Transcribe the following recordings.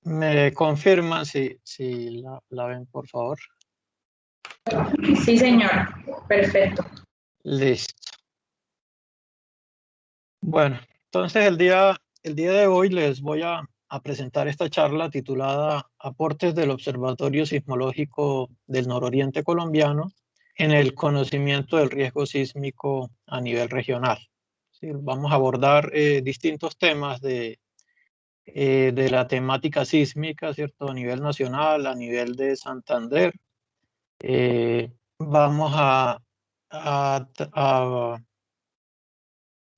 ¿Me confirman si la ven, por favor? Sí, señor. Perfecto. Listo. Bueno, entonces el día de hoy les voy a presentar esta charla titulada Aportes del Observatorio Sismológico del Nororiente Colombiano en el conocimiento del riesgo sísmico a nivel regional. Sí, vamos a abordar distintos temas de la temática sísmica, ¿cierto? A nivel nacional, a nivel de Santander. Vamos a, a-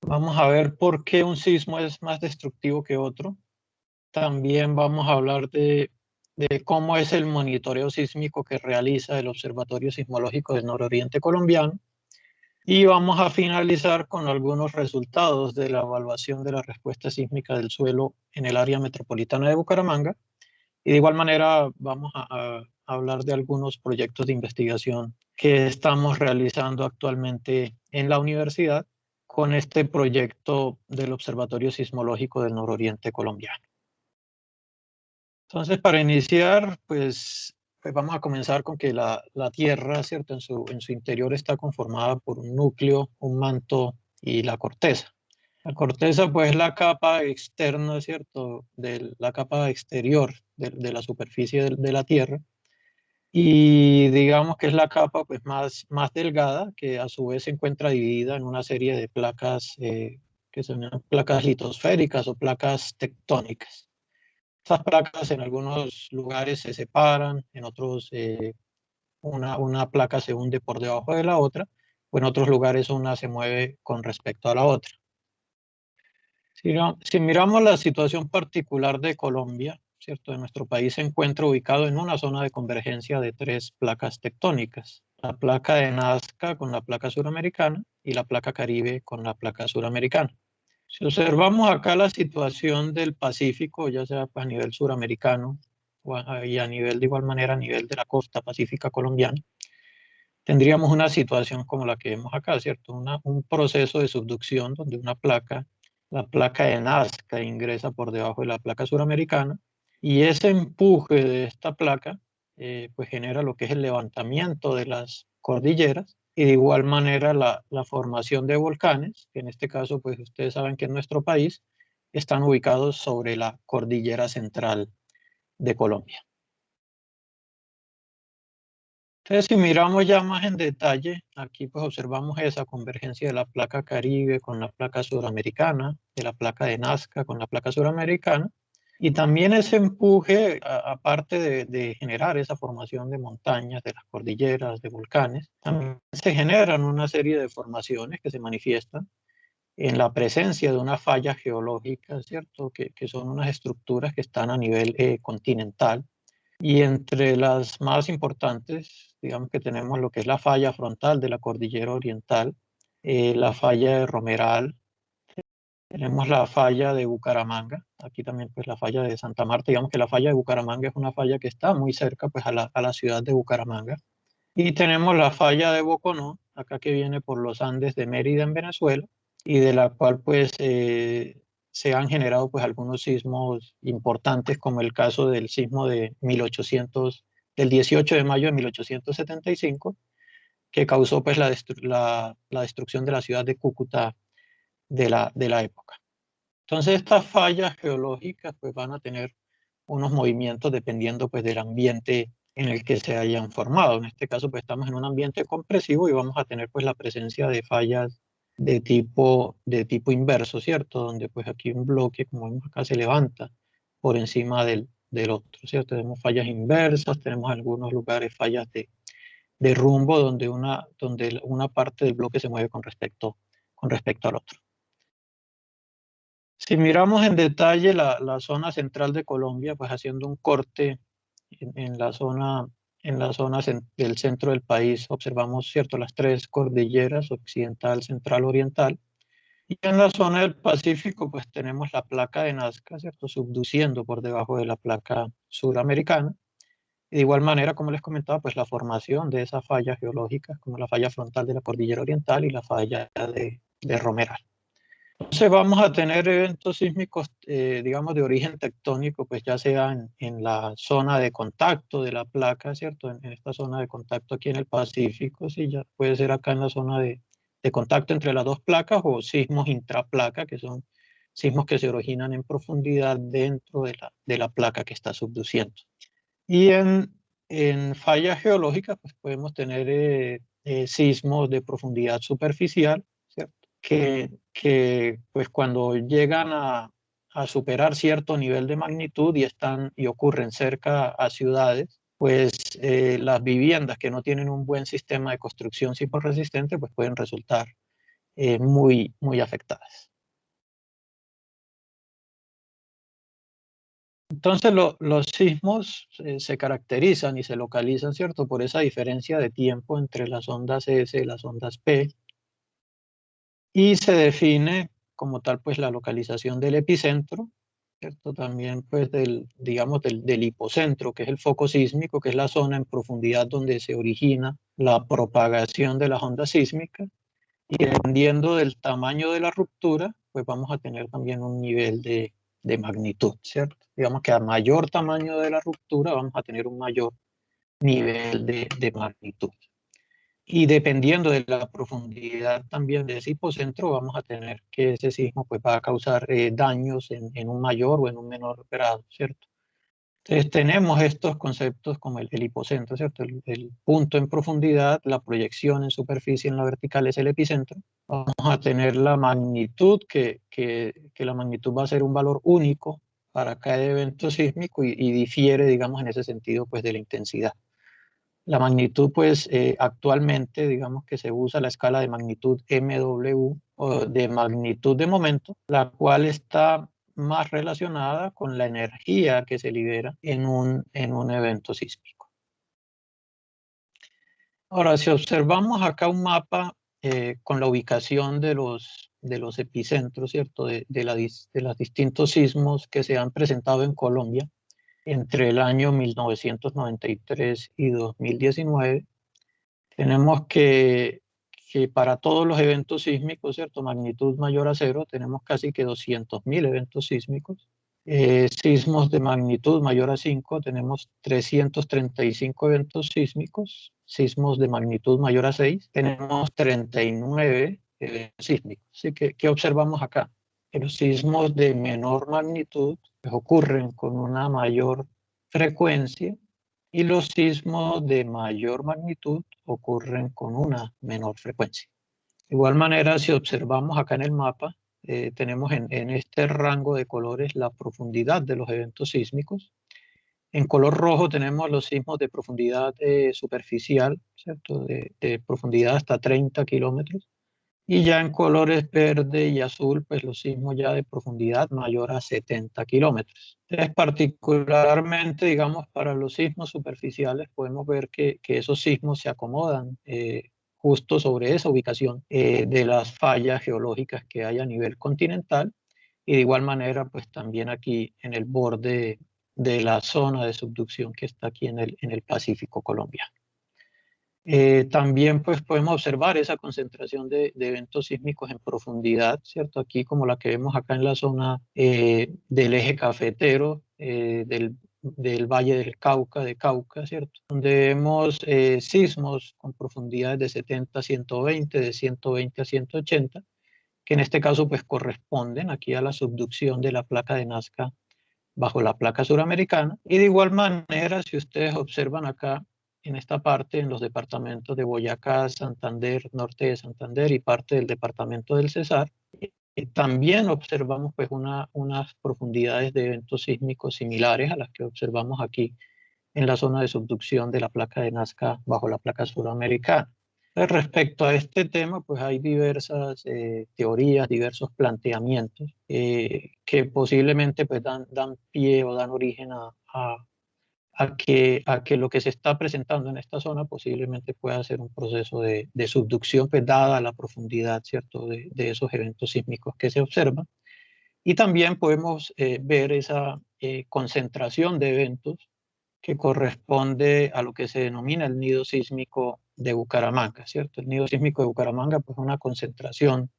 vamos a ver por qué un sismo es más destructivo que otro. También vamos a hablar de cómo es el monitoreo sísmico que realiza el Observatorio Sismológico del Nororiente Colombiano. Y vamos a finalizar con algunos resultados de la evaluación de la respuesta sísmica del suelo en el área metropolitana de Bucaramanga. Y de igual manera vamos a hablar de algunos proyectos de investigación que estamos realizando actualmente en la universidad con este proyecto del Observatorio Sismológico del Nororiente Colombiano. Entonces, para iniciar, pues vamos a comenzar con que la Tierra, ¿cierto? En su interior está conformada por un núcleo, un manto y la corteza. La corteza, pues, es la capa externa, ¿cierto? La capa exterior de la superficie de la Tierra. Y digamos que es la capa, pues, más delgada, que a su vez se encuentra dividida en una serie de placas, que son placas litosféricas o placas tectónicas. Estas placas en algunos lugares se separan, en otros una placa se hunde por debajo de la otra, o en otros lugares una se mueve con respecto a la otra. Si miramos la situación particular de Colombia, ¿cierto? De nuestro país se encuentra ubicado en una zona de convergencia de tres placas tectónicas. La placa de Nazca con la placa suramericana y la placa Caribe con la placa suramericana. Si observamos acá la situación del Pacífico, ya sea a nivel suramericano y a nivel de igual manera a nivel de la costa pacífica colombiana, tendríamos una situación como la que vemos acá, ¿cierto? Un proceso de subducción donde la placa de Nazca ingresa por debajo de la placa suramericana y ese empuje de esta placa pues genera lo que es el levantamiento de las cordilleras y de igual manera la formación de volcanes, que en este caso pues ustedes saben que en nuestro país están ubicados sobre la cordillera central de Colombia. Entonces, si miramos ya más en detalle, aquí pues observamos esa convergencia de la placa Caribe con la placa suramericana, de la placa de Nazca con la placa suramericana, y también ese empuje, aparte de generar esa formación de montañas, de las cordilleras, de volcanes, también se generan una serie de formaciones que se manifiestan en la presencia de una falla geológica, ¿cierto? Que son unas estructuras que están a nivel continental. Y entre las más importantes, digamos que tenemos lo que es la falla frontal de la cordillera oriental, la falla de Romeral, tenemos la falla de Bucaramanga, aquí también pues la falla de Santa Marta, digamos que la falla de Bucaramanga es una falla que está muy cerca pues a la ciudad de Bucaramanga. Y tenemos la falla de Boconó, acá que viene por los Andes de Mérida en Venezuela, y de la cual pues se han generado pues algunos sismos importantes, como el caso del sismo del 18 de mayo de 1875, que causó pues la destrucción de la ciudad de Cúcuta de la época. Entonces estas fallas geológicas pues van a tener unos movimientos dependiendo pues del ambiente en el que se hayan formado. En este caso pues estamos en un ambiente compresivo y vamos a tener pues la presencia de fallas de tipo inverso, ¿cierto? Donde pues aquí un bloque, como vemos acá, se levanta por encima del otro, ¿cierto? Tenemos fallas inversas, tenemos en algunos lugares fallas de rumbo donde una parte del bloque se mueve con respecto al otro. Si miramos en detalle la zona central de Colombia, pues haciendo un corte en la zona, del centro del país, observamos, ¿cierto?, las tres cordilleras, occidental, central, oriental. Y en la zona del Pacífico, pues tenemos la placa de Nazca, ¿cierto?, subduciendo por debajo de la placa suramericana. Y de igual manera, como les comentaba, pues la formación de esas fallas geológicas, como la falla frontal de la cordillera oriental y la falla de Romeral. Entonces vamos a tener eventos sísmicos, digamos, de origen tectónico, pues ya sea en la zona de contacto de la placa, ¿cierto? En esta zona de contacto aquí en el Pacífico, sí, ya puede ser acá en la zona de contacto entre las dos placas, o sismos intraplaca, que son sismos que se originan en profundidad dentro de la placa que está subduciendo. Y en fallas geológicas, pues podemos tener sismos de profundidad superficial, ¿cierto? Que pues cuando llegan a superar cierto nivel de magnitud y ocurren cerca a ciudades, pues las viviendas que no tienen un buen sistema de construcción sismoresistente, pues pueden resultar muy afectadas. Entonces los sismos se caracterizan y se localizan, ¿cierto? Por esa diferencia de tiempo entre las ondas S y las ondas P, y se define como tal pues la localización del epicentro, ¿cierto? También pues digamos del hipocentro, que es el foco sísmico, que es la zona en profundidad donde se origina la propagación de las ondas sísmicas, y dependiendo del tamaño de la ruptura, pues vamos a tener también un nivel de magnitud, ¿cierto? Digamos que a mayor tamaño de la ruptura vamos a tener un mayor nivel de magnitud. Y dependiendo de la profundidad también de ese hipocentro, vamos a tener que ese sismo pues, va a causar daños en un mayor o en un menor grado, ¿cierto? Entonces tenemos estos conceptos como el hipocentro, ¿cierto? El punto en profundidad, la proyección en superficie en la vertical es el epicentro. Vamos a tener la magnitud, que la magnitud va a ser un valor único para cada evento sísmico y difiere, digamos, en ese sentido, pues de la intensidad. La magnitud, pues actualmente, digamos que se usa la escala de magnitud MW o de magnitud de momento, la cual está más relacionada con la energía que se libera en un evento sísmico. Ahora, si observamos acá un mapa con la ubicación de los epicentros, ¿cierto? De los distintos sismos que se han presentado en Colombia entre el año 1993 y 2019, tenemos que para todos los eventos sísmicos, ¿cierto? Magnitud mayor a cero, tenemos casi que 200.000 eventos sísmicos. Sismos de magnitud mayor a 5, tenemos 335 eventos sísmicos. Sismos de magnitud mayor a 6, tenemos 39 eventos sísmicos. Así que, ¿qué observamos acá? Que los sismos de menor magnitud pues, ocurren con una mayor frecuencia, y los sismos de mayor magnitud ocurren con una menor frecuencia. De igual manera, si observamos acá en el mapa, tenemos en este rango de colores la profundidad de los eventos sísmicos. En color rojo tenemos los sismos de profundidad superficial, ¿cierto? De profundidad hasta 30 kilómetros. Y ya en colores verde y azul, pues los sismos ya de profundidad mayor a 70 kilómetros. Entonces, particularmente, digamos, para los sismos superficiales, podemos ver que esos sismos se acomodan justo sobre esa ubicación de las fallas geológicas que hay a nivel continental, y de igual manera, pues también aquí en el borde de la zona de subducción que está aquí en el Pacífico colombiano. También pues podemos observar esa concentración de eventos sísmicos en profundidad, ¿cierto? Aquí como la que vemos acá en la zona del eje cafetero, del Valle del Cauca, de Cauca, ¿cierto? Donde vemos sismos con profundidades de 70 a 120, de 120 a 180, que en este caso pues corresponden aquí a la subducción de la placa de Nazca bajo la placa suramericana. Y de igual manera, si ustedes observan acá en esta parte, en los departamentos de Boyacá, Santander, norte de Santander y parte del departamento del Cesar, también observamos pues unas profundidades de eventos sísmicos similares a las que observamos aquí en la zona de subducción de la placa de Nazca bajo la placa suramericana. Respecto a este tema, pues hay diversas teorías, diversos planteamientos que posiblemente pues dan pie o dan origen a que lo que se está presentando en esta zona posiblemente pueda ser un proceso de subducción, pues dada la profundidad, ¿cierto?, de esos eventos sísmicos que se observan. Y también podemos ver esa concentración de eventos que corresponde a lo que se denomina el nido sísmico de Bucaramanga, ¿cierto? El nido sísmico de Bucaramanga, pues una concentración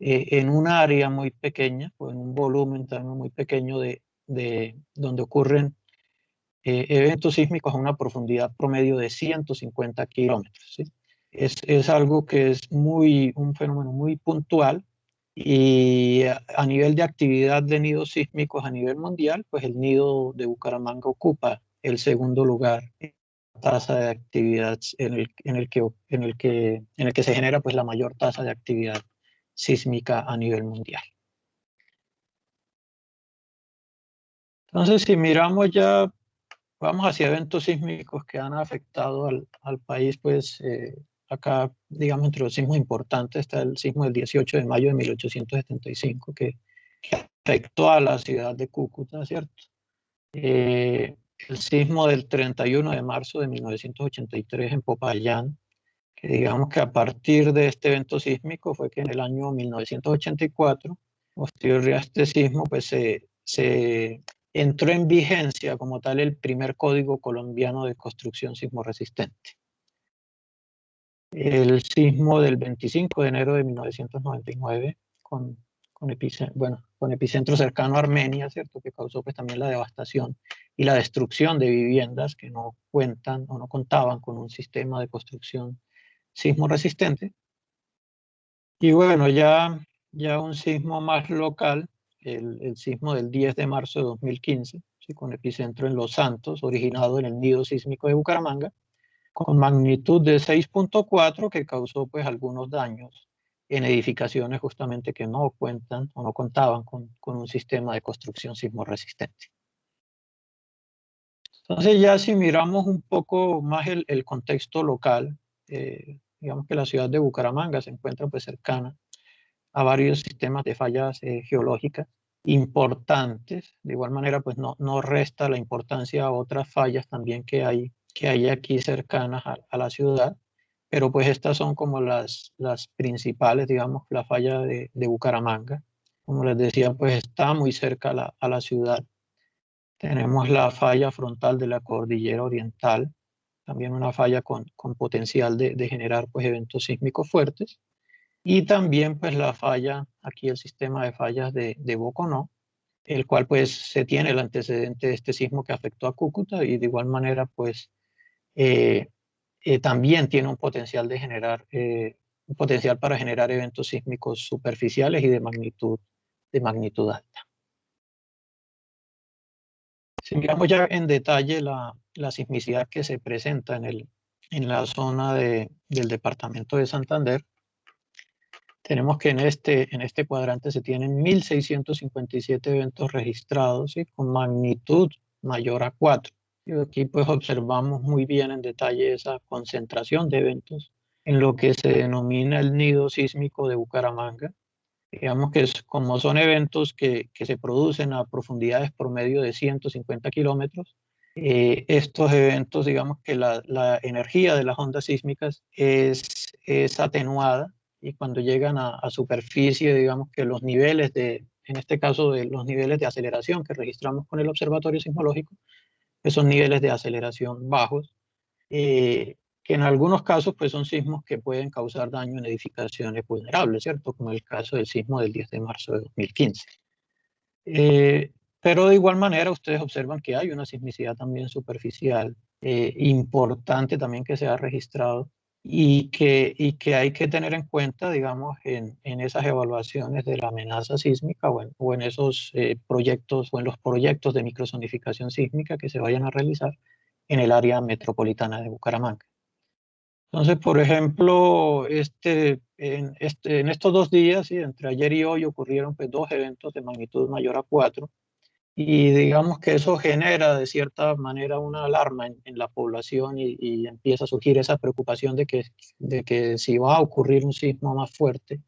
en un área muy pequeña o en un volumen también muy pequeño de donde ocurren eventos sísmicos a una profundidad promedio de 150 kilómetros, ¿sí? Es algo que es un fenómeno muy puntual y a nivel de actividad de nidos sísmicos a nivel mundial, pues el nido de Bucaramanga ocupa el segundo lugar en la tasa de actividad en el que se genera pues la mayor tasa de actividad sísmica a nivel mundial. Entonces, si miramos ya, vamos hacia eventos sísmicos que han afectado al país, pues acá, digamos, entre los sismos importantes está el sismo del 18 de mayo de 1875, que afectó a la ciudad de Cúcuta, ¿cierto? El sismo del 31 de marzo de 1983 en Popayán, que digamos que a partir de este evento sísmico fue que en el año 1984, posterior a este sismo, pues se entró en vigencia como tal el primer código colombiano de construcción sismo resistente. El sismo del 25 de enero de 1999 con epicentro cercano a Armenia, ¿cierto? Que causó pues también la devastación y la destrucción de viviendas que no cuentan o no contaban con un sistema de construcción sismo resistente. Y bueno, ya un sismo más local, el sismo del 10 de marzo de 2015, ¿sí? Con epicentro en Los Santos, originado en el nido sísmico de Bucaramanga, con magnitud de 6.4 que causó pues algunos daños en edificaciones justamente que no cuentan o no contaban con un sistema de construcción sismo resistente. Entonces ya si miramos un poco más el contexto local, digamos que la ciudad de Bucaramanga se encuentra pues cercana a varios sistemas de fallas geológicas importantes. De igual manera, pues no resta la importancia a otras fallas también que hay aquí cercanas a la ciudad, pero pues estas son como las principales, digamos, la falla de Bucaramanga. Como les decía, pues está muy cerca a la ciudad. Tenemos la falla frontal de la cordillera oriental, también una falla con potencial de generar pues eventos sísmicos fuertes. Y también pues la falla, aquí el sistema de fallas de Boconó, el cual pues se tiene el antecedente de este sismo que afectó a Cúcuta y de igual manera pues eh, también tiene un potencial de generar, un potencial para generar eventos sísmicos superficiales y de magnitud alta. Si miramos ya en detalle la sismicidad que se presenta en la zona del departamento de Santander, tenemos que en este cuadrante se tienen 1.657 eventos registrados, ¿sí? Con magnitud mayor a 4. Y aquí pues observamos muy bien en detalle esa concentración de eventos en lo que se denomina el nido sísmico de Bucaramanga. Digamos que como son eventos que se producen a profundidades promedio de 150 kilómetros, estos eventos, digamos que la energía de las ondas sísmicas es atenuada y cuando llegan a superficie, digamos que los niveles en este caso de los niveles de aceleración que registramos con el observatorio sismológico, esos niveles de aceleración bajos, que en algunos casos pues son sismos que pueden causar daño en edificaciones vulnerables, ¿cierto? Como el caso del sismo del 10 de marzo de 2015. Pero de igual manera ustedes observan que hay una sismicidad también superficial importante también que se ha registrado y que hay que tener en cuenta, digamos, en esas evaluaciones de la amenaza sísmica o en esos proyectos o en los proyectos de microzonificación sísmica que se vayan a realizar en el área metropolitana de Bucaramanga. Entonces, por ejemplo, en estos 2 días, ¿sí? Entre ayer y hoy ocurrieron pues, 2 eventos de magnitud mayor a 4 y digamos que eso genera de cierta manera una alarma en la población y empieza a surgir esa preocupación de que si va a ocurrir un sismo más fuerte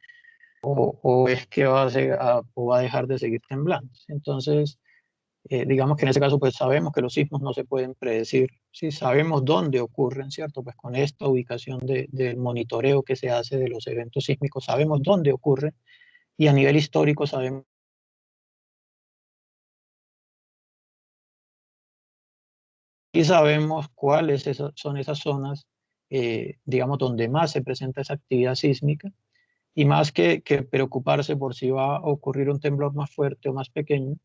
o es que o va a dejar de seguir temblando. Entonces, digamos que en ese caso pues sabemos que los sismos no se pueden predecir, sí sabemos dónde ocurren, ¿cierto? Pues con esta ubicación del monitoreo que se hace de los eventos sísmicos sabemos dónde ocurren y a nivel histórico sabemos cuáles son esas zonas, digamos, donde más se presenta esa actividad sísmica Y más que preocuparse por si va a ocurrir un temblor más fuerte o más pequeño,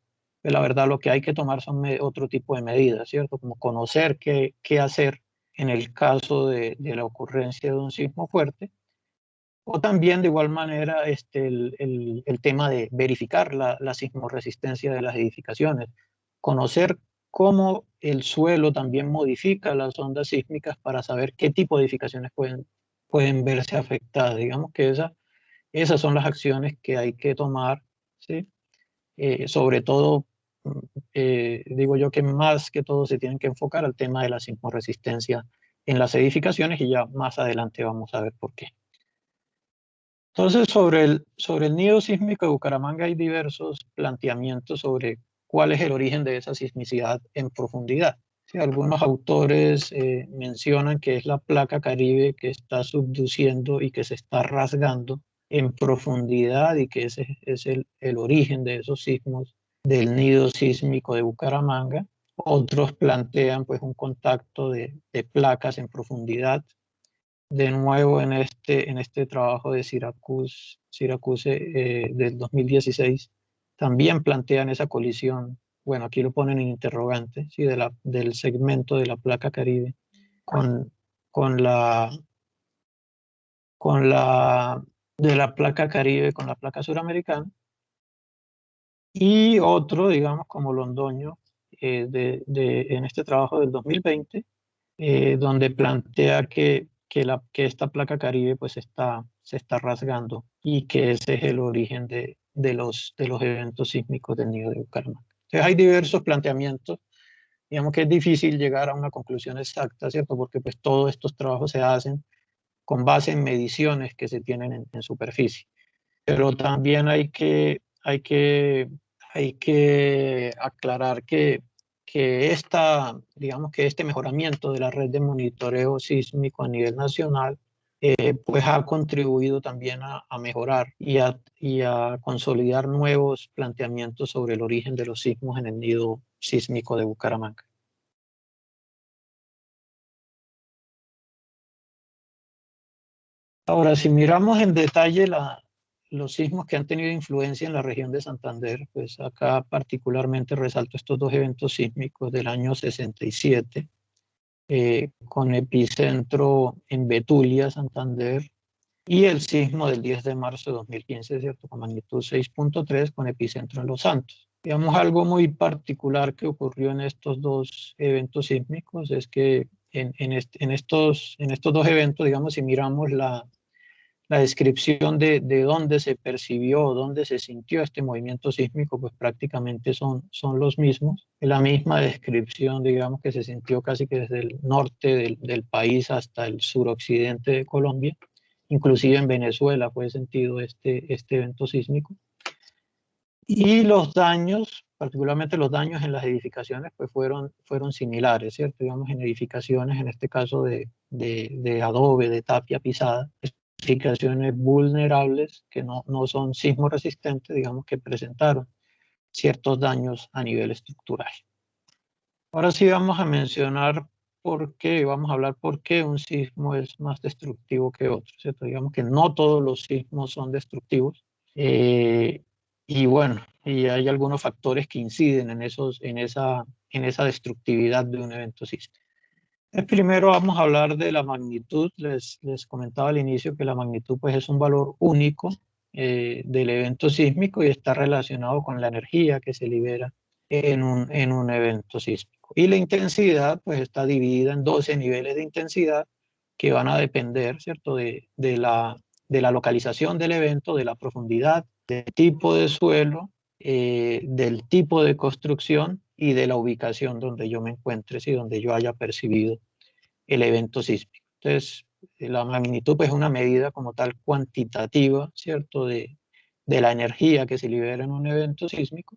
pues la verdad lo que hay que tomar son otro tipo de medidas, ¿cierto? Como conocer qué hacer en el caso de la ocurrencia de un sismo fuerte. O también de igual manera el tema de verificar la sismorresistencia de las edificaciones, conocer cómo el suelo también modifica las ondas sísmicas para saber qué tipo de edificaciones pueden verse afectadas. Digamos que esas son las acciones que hay que tomar, ¿sí? Sobre todo, digo yo que más que todo se tienen que enfocar al tema de la sismorresistencia en las edificaciones y ya más adelante vamos a ver por qué. Entonces, sobre el nido sísmico de Bucaramanga hay diversos planteamientos sobre cuál es el origen de esa sismicidad en profundidad. Sí, algunos autores mencionan que es la placa Caribe que está subduciendo y que se está rasgando en profundidad y que ese es el origen de esos sismos del nido sísmico de Bucaramanga. Otros plantean pues un contacto de placas en profundidad de nuevo en este trabajo de Syracuse del 2016, también plantean esa colisión, bueno, aquí lo ponen en interrogante, ¿sí? Del segmento de la placa Caribe con, con la, de la placa Caribe con la placa suramericana. Y otro, digamos, como Londoño, en este trabajo del 2020, donde plantea que esta placa Caribe pues se está rasgando y que ese es el origen de los eventos sísmicos del nido de Bucaramanga. Entonces hay diversos planteamientos, digamos que es difícil llegar a una conclusión exacta, ¿cierto? Porque pues todos estos trabajos se hacen con base en mediciones que se tienen en superficie, pero también hay que aclarar digamos que este mejoramiento de la red de monitoreo sísmico a nivel nacional, pues ha contribuido también a mejorar y a consolidar nuevos planteamientos sobre el origen de los sismos en el nido sísmico de Bucaramanga. Ahora, si miramos en detalle los sismos que han tenido influencia en la región de Santander, pues acá particularmente resalto estos dos eventos sísmicos del año 67, con epicentro en Betulia, Santander, y el sismo del 10 de marzo de 2015, ¿cierto? Con magnitud 6.3, con epicentro en Los Santos. Digamos, algo muy particular que ocurrió en estos dos eventos sísmicos es que en estos dos eventos, digamos, si miramos la descripción de dónde se percibió, dónde se sintió este movimiento sísmico, pues prácticamente son los mismos. La misma descripción, digamos, que se sintió casi que desde el norte del país hasta el suroccidente de Colombia. Inclusive en Venezuela fue sentido este evento sísmico. Y los daños, particularmente los daños en las edificaciones, pues fueron similares, ¿cierto? Digamos, en edificaciones, en este caso de adobe, de tapia pisada, edificaciones vulnerables que no son sismo resistentes, digamos que presentaron ciertos daños a nivel estructural. Ahora sí vamos a mencionar vamos a hablar por qué un sismo es más destructivo que otro, ¿cierto? Digamos que no todos los sismos son destructivos, y bueno, y hay algunos factores que inciden en esa destructividad de un evento sísmico. Primero vamos a hablar de la magnitud. Les comentaba al inicio que la magnitud pues, es un valor único del evento sísmico y está relacionado con la energía que se libera en un evento sísmico. Y la intensidad pues, está dividida en 12 niveles de intensidad que van a depender, ¿cierto? De la localización del evento, de la profundidad, del tipo de suelo, del tipo de construcción y de la ubicación donde yo me encuentre, y donde yo haya percibido el evento sísmico. Entonces, la magnitud pues, es una medida como tal cuantitativa, ¿cierto?, de la energía que se libera en un evento sísmico,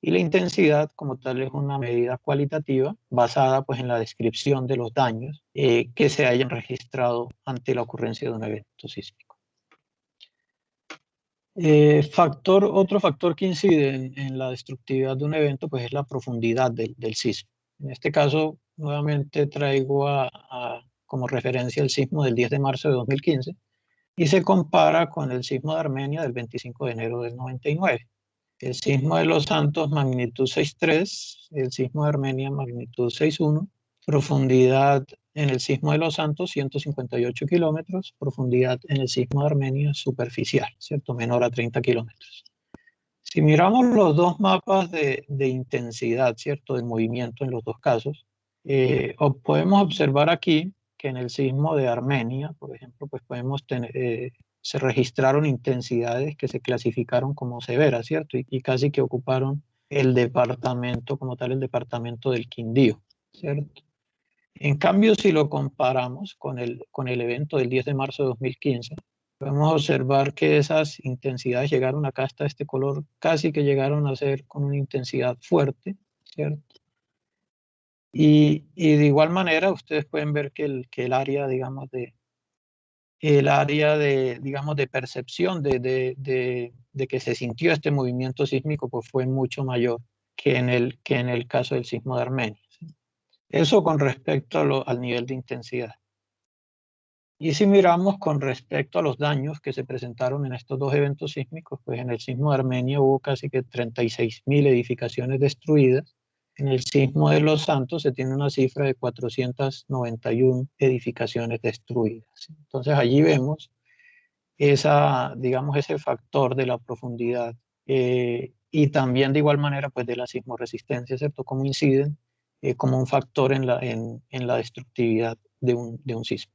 y la intensidad como tal es una medida cualitativa basada pues, en la descripción de los daños que se hayan registrado ante la ocurrencia de un evento sísmico. Otro factor que incide en la destructividad de un evento pues, es la profundidad del sismo. En este caso, nuevamente traigo como referencia el sismo del 10 de marzo de 2015, y se compara con el sismo de Armenia del 25 de enero del 99. El sismo de Los Santos, magnitud 6.3, el sismo de Armenia, magnitud 6.1, profundidad en el sismo de Los Santos, 158 kilómetros, profundidad en el sismo de Armenia, superficial, ¿cierto? Menor a 30 kilómetros. Si miramos los dos mapas de intensidad, ¿cierto? Del movimiento en los dos casos, podemos observar aquí que en el sismo de Armenia, por ejemplo, pues podemos tener, se registraron intensidades que se clasificaron como severas, ¿cierto? Y casi que ocuparon el departamento, como tal, el departamento del Quindío, ¿cierto? En cambio, si lo comparamos con el evento del 10 de marzo de 2015, podemos observar que esas intensidades llegaron acá hasta este color, casi que llegaron a ser con una intensidad fuerte, ¿cierto? Y de igual manera, ustedes pueden ver que el área, digamos, digamos, de percepción de que se sintió este movimiento sísmico, pues fue mucho mayor que en el caso del sismo de Armenia, ¿sí? Eso con respecto al nivel de intensidad. Y si miramos con respecto a los daños que se presentaron en estos dos eventos sísmicos, pues en el sismo de Armenia hubo casi que 36.000 edificaciones destruidas. En el sismo de Los Santos se tiene una cifra de 491 edificaciones destruidas. Entonces allí vemos digamos, ese factor de la profundidad y también de igual manera pues de la sismoresistencia, ¿cierto? Cómo inciden como un factor en la destructividad de un sismo.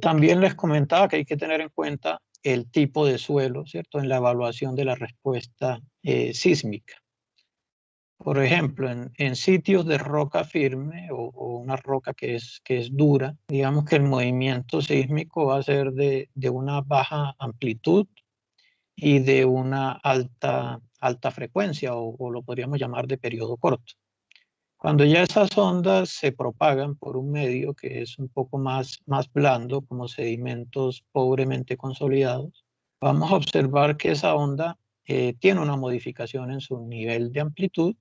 También les comentaba que hay que tener en cuenta el tipo de suelo, ¿cierto? En la evaluación de la respuesta sísmica. Por ejemplo, en sitios de roca firme o una roca que es dura, digamos que el movimiento sísmico va a ser de una baja amplitud y de una alta frecuencia, o lo podríamos llamar de periodo corto. Cuando ya esas ondas se propagan por un medio que es un poco más blando, como sedimentos pobremente consolidados, vamos a observar que esa onda tiene una modificación en su nivel de amplitud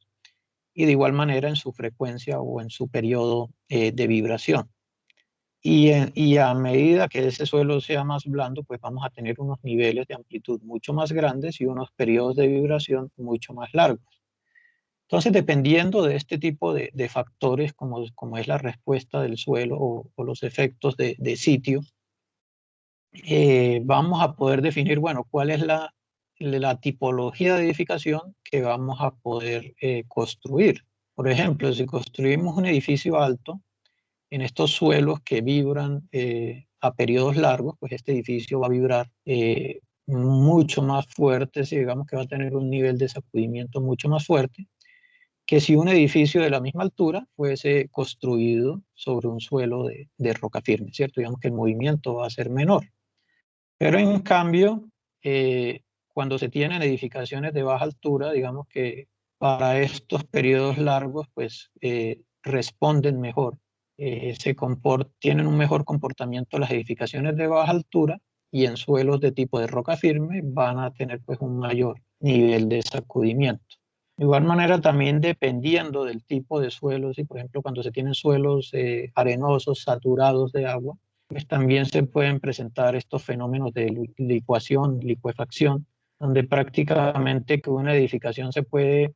y de igual manera en su frecuencia o en su periodo de vibración. Y a medida que ese suelo sea más blando, pues vamos a tener unos niveles de amplitud mucho más grandes y unos periodos de vibración mucho más largos. Entonces, dependiendo de este tipo de factores, como es la respuesta del suelo o los efectos de sitio, vamos a poder definir, bueno, cuál es la tipología de edificación que vamos a poder construir. Por ejemplo, si construimos un edificio alto, en estos suelos que vibran a periodos largos, pues este edificio va a vibrar mucho más fuerte, si digamos que va a tener un nivel de sacudimiento mucho más fuerte que si un edificio de la misma altura fuese construido sobre un suelo de roca firme, ¿cierto? Digamos que el movimiento va a ser menor. Pero en cambio, cuando se tienen edificaciones de baja altura, digamos que para estos periodos largos, pues responden mejor, tienen un mejor comportamiento las edificaciones de baja altura y en suelos de tipo de roca firme van a tener pues un mayor nivel de sacudimiento. De igual manera, también dependiendo del tipo de suelos, y por ejemplo cuando se tienen suelos arenosos, saturados de agua, pues también se pueden presentar estos fenómenos de licuefacción, donde prácticamente que una edificación se puede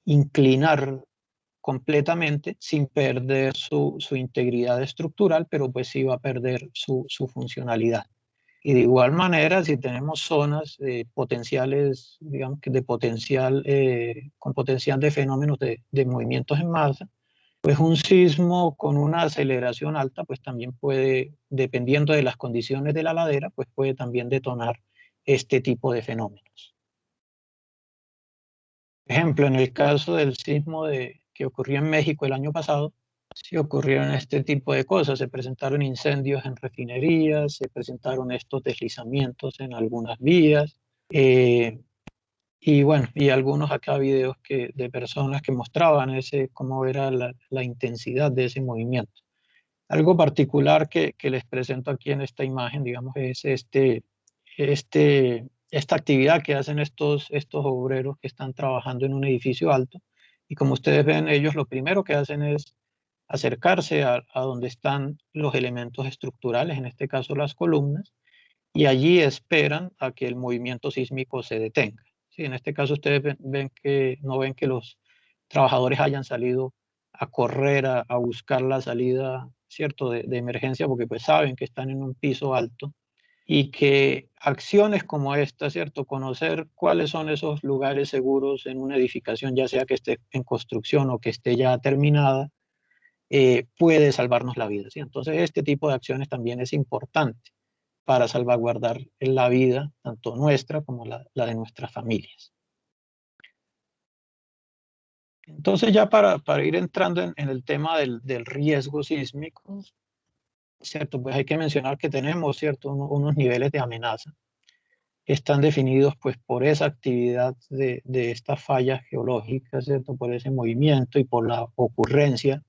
inclinar completamente sin perder su integridad estructural, pero pues sí va a perder su funcionalidad. Y de igual manera, si tenemos zonas potenciales, digamos que con potencial de fenómenos de movimientos en masa, pues un sismo con una aceleración alta, pues también puede, dependiendo de las condiciones de la ladera, pues puede también detonar este tipo de fenómenos. Por ejemplo, en el caso del sismo que ocurrió en México el año pasado, sí ocurrieron este tipo de cosas. Se presentaron incendios en refinerías, se presentaron estos deslizamientos en algunas vías. Y bueno, y algunos acá videos de personas que mostraban cómo era la intensidad de ese movimiento. Algo particular que les presento aquí en esta imagen, digamos, es esta actividad que hacen estos obreros que están trabajando en un edificio alto. Y como ustedes ven, ellos lo primero que hacen es acercarse a donde están los elementos estructurales, en este caso las columnas, y allí esperan a que el movimiento sísmico se detenga. Sí, en este caso ustedes no ven que los trabajadores hayan salido a correr, a buscar la salida, ¿cierto?, de emergencia, porque pues saben que están en un piso alto y que acciones como esta, ¿cierto?, conocer cuáles son esos lugares seguros en una edificación, ya sea que esté en construcción o que esté ya terminada, puede salvarnos la vida, ¿sí? Entonces este tipo de acciones también es importante para salvaguardar la vida, tanto nuestra como la de nuestras familias. Entonces ya para ir entrando en el tema del riesgo sísmico, ¿cierto? Pues hay que mencionar que tenemos, ¿cierto?, unos niveles de amenaza. Están definidos pues por esa actividad de estas fallas geológicas, ¿cierto?, por ese movimiento y por la ocurrencia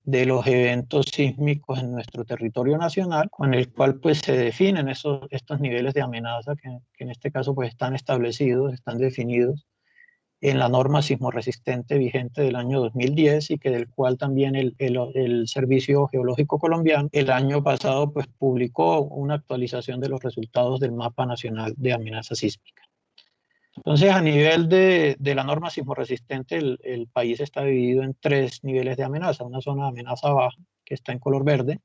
de los eventos sísmicos en nuestro territorio nacional, con el cual pues se definen estos niveles de amenaza que en este caso pues están establecidos, están definidos en la norma sismorresistente vigente del año 2010 y que del cual también el Servicio Geológico Colombiano el año pasado pues publicó una actualización de los resultados del Mapa Nacional de Amenaza Sísmica. Entonces, a nivel de la norma sismorresistente, el país está dividido en 3 niveles de amenaza: una zona de amenaza baja, que está en color verde,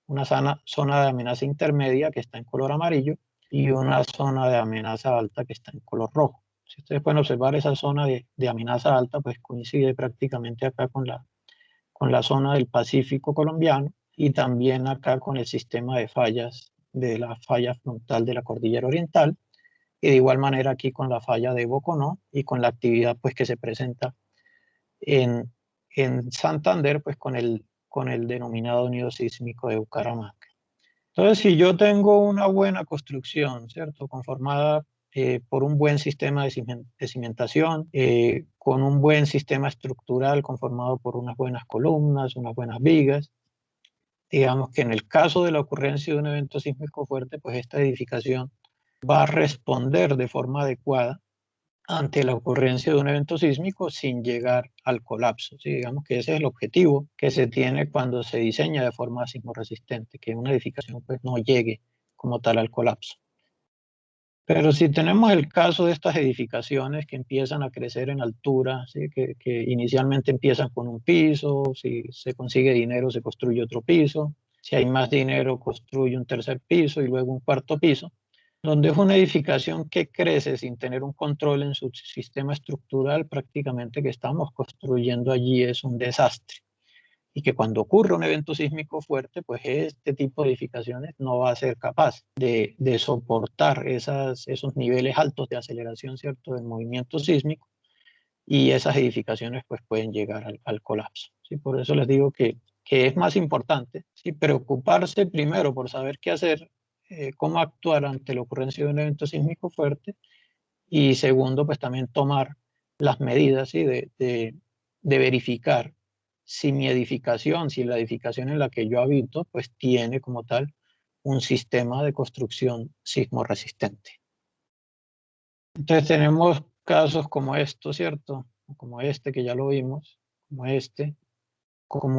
una zona de amenaza intermedia, que está en color amarillo, y una zona de amenaza alta, que está en color rojo. Si ustedes pueden observar, esa zona de amenaza alta pues coincide prácticamente acá con la zona del Pacífico colombiano y también acá con el sistema de fallas, de la falla frontal de la Cordillera Oriental, y de igual manera aquí con la falla de Boconó y con la actividad pues que se presenta en, en Santander pues con el denominado nido sísmico de Bucaramanga. Entonces, si yo tengo una buena construcción, ¿cierto?, conformada por un buen sistema de cimentación, con un buen sistema estructural conformado por unas buenas columnas, unas buenas vigas, digamos que en el caso de la ocurrencia de un evento sísmico fuerte, pues esta edificación va a responder de forma adecuada ante la ocurrencia de un evento sísmico sin llegar al colapso. ¿Sí? Digamos que ese es el objetivo que se tiene cuando se diseña de forma sismorresistente, que una edificación pues no llegue como tal al colapso. Pero si tenemos el caso de estas edificaciones que empiezan a crecer en altura, ¿sí?, que inicialmente empiezan con un piso, si se consigue dinero se construye otro piso, si hay más dinero construye un tercer piso y luego un cuarto piso, donde es una edificación que crece sin tener un control en su sistema estructural, prácticamente que estamos construyendo allí es un desastre. Y que cuando ocurre un evento sísmico fuerte, pues este tipo de edificaciones no va a ser capaz de soportar esos niveles altos de aceleración, ¿cierto?, del movimiento sísmico, y esas edificaciones pues pueden llegar al colapso. ¿Sí? Por eso les digo que es más importante, ¿sí?, preocuparse primero por saber qué hacer, cómo actuar ante la ocurrencia de un evento sísmico fuerte, y segundo, pues también tomar las medidas, ¿sí?, de verificar si mi edificación, si la edificación en la que yo habito, pues tiene como tal un sistema de construcción sismorresistente. Entonces tenemos casos como estos, ¿cierto? Como este que ya lo vimos, como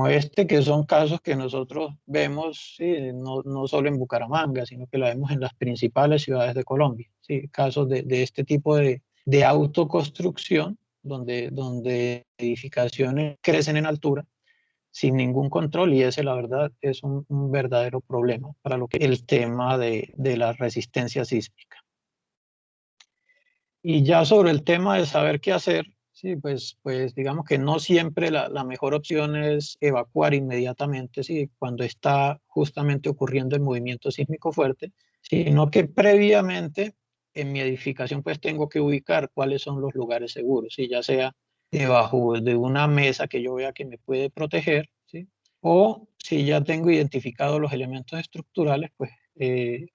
este que son casos que nosotros vemos, ¿sí?, no solo en Bucaramanga, sino que la vemos en las principales ciudades de Colombia, ¿sí? Casos de este tipo de autoconstrucción, donde edificaciones crecen en altura sin ningún control, y ese la verdad es un verdadero problema para lo que el tema de la resistencia sísmica. Y ya sobre el tema de saber qué hacer, sí, pues digamos que no siempre la mejor opción es evacuar inmediatamente, sí, cuando está justamente ocurriendo el movimiento sísmico fuerte, sino que previamente en mi edificación pues tengo que ubicar cuáles son los lugares seguros, ¿sí? Ya sea debajo de una mesa que yo vea que me puede proteger, ¿sí?, o si ya tengo identificados los elementos estructurales, pues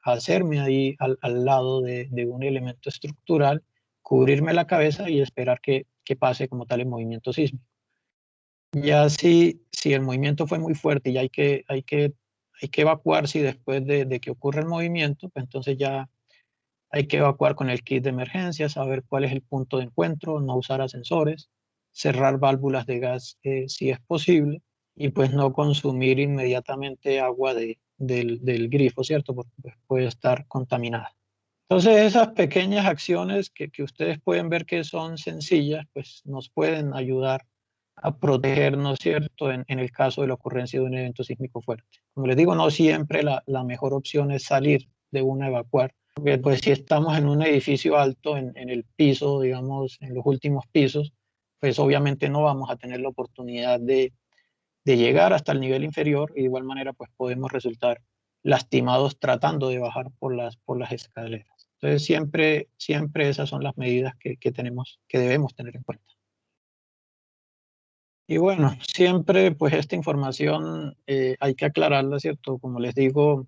hacerme ahí al lado de un elemento estructural, cubrirme la cabeza y esperar que pase como tal el movimiento sísmico. Ya si el movimiento fue muy fuerte y hay que evacuarse, y después de que ocurre el movimiento, pues entonces ya hay que evacuar con el kit de emergencia, saber cuál es el punto de encuentro, no usar ascensores, cerrar válvulas de gas si es posible, y pues no consumir inmediatamente agua del grifo, ¿cierto? Porque pues, puede estar contaminada. Entonces esas pequeñas acciones que ustedes pueden ver que son sencillas, pues nos pueden ayudar a protegernos, ¿cierto? En el caso de la ocurrencia de un evento sísmico fuerte. Como les digo, no siempre la mejor opción es salir de una evacuar, porque pues si estamos en un edificio alto, en el piso, digamos, en los últimos pisos, pues obviamente no vamos a tener la oportunidad de llegar hasta el nivel inferior y de igual manera pues podemos resultar lastimados tratando de bajar por las escaleras. Entonces siempre esas son las medidas que tenemos, que debemos tener en cuenta. Y bueno, siempre pues esta información hay que aclararla, ¿cierto? Como les digo,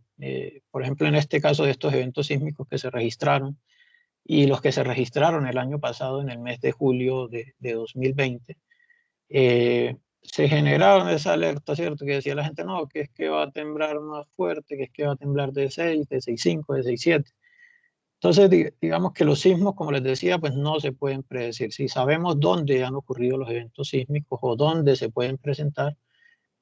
por ejemplo en este caso de estos eventos sísmicos que se registraron y los que se registraron el año pasado en el mes de julio de 2020, se generaron esa alerta, ¿cierto? Que decía la gente, no, que es que va a temblar más fuerte, que es que va a temblar de 6, de 6,5, de 6,7. Entonces, digamos que los sismos, como les decía, pues no se pueden predecir. Si sabemos dónde han ocurrido los eventos sísmicos o dónde se pueden presentar,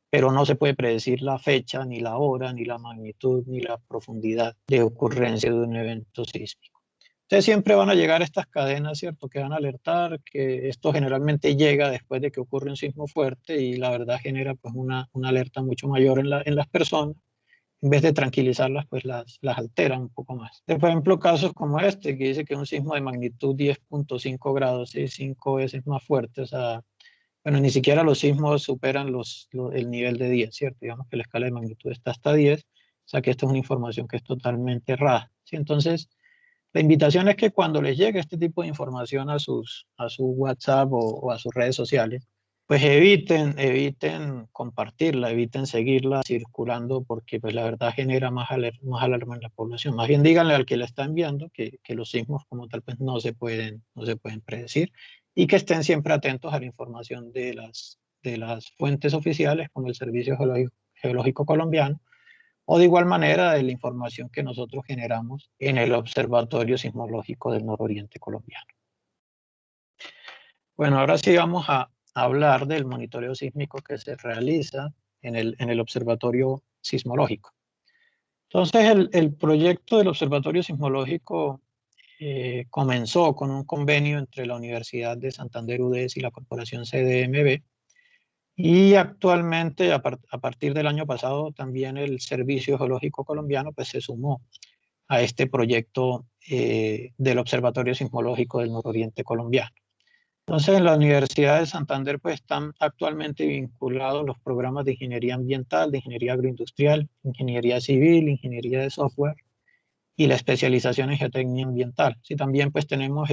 pero no se puede predecir la fecha, ni la hora, ni la magnitud, ni la profundidad de ocurrencia de un evento sísmico. Entonces siempre van a llegar estas cadenas, ¿cierto? Que van a alertar, que esto generalmente llega después de que ocurre un sismo fuerte y la verdad genera pues una alerta mucho mayor en las personas. En vez de tranquilizarlas, pues las altera un poco más. De, por ejemplo, casos como este, que dice que un sismo de magnitud 10,5 grados es 5 veces más fuerte, o sea, bueno, ni siquiera los sismos superan el nivel de 10, ¿cierto? Digamos que la escala de magnitud está hasta 10, o sea que esto es una información que es totalmente errada, ¿sí? Entonces, la invitación es que cuando les llegue este tipo de información a su WhatsApp o a sus redes sociales, pues eviten compartirla, eviten seguirla circulando porque pues la verdad genera más alarma en la población. Más bien díganle al que la está enviando que los sismos como tal pues no se pueden predecir y que estén siempre atentos a la información de las fuentes oficiales como el Servicio Geológico Colombiano o de igual manera de la información que nosotros generamos en el Observatorio Sismológico del Nororiente Colombiano. Bueno, ahora sí vamos a hablar del monitoreo sísmico que se realiza en el Observatorio Sismológico. Entonces, el proyecto del Observatorio Sismológico comenzó con un convenio entre la Universidad de Santander UDES y la Corporación CDMB. Y actualmente, a partir del año pasado, también el Servicio Geológico Colombiano pues, se sumó a este proyecto del Observatorio Sismológico del Nororiente Colombiano. Entonces, en la Universidad de Santander pues, están actualmente vinculados los programas de ingeniería ambiental, de ingeniería agroindustrial, ingeniería civil, ingeniería de software y la especialización en geotecnia ambiental. Sí, también pues tenemos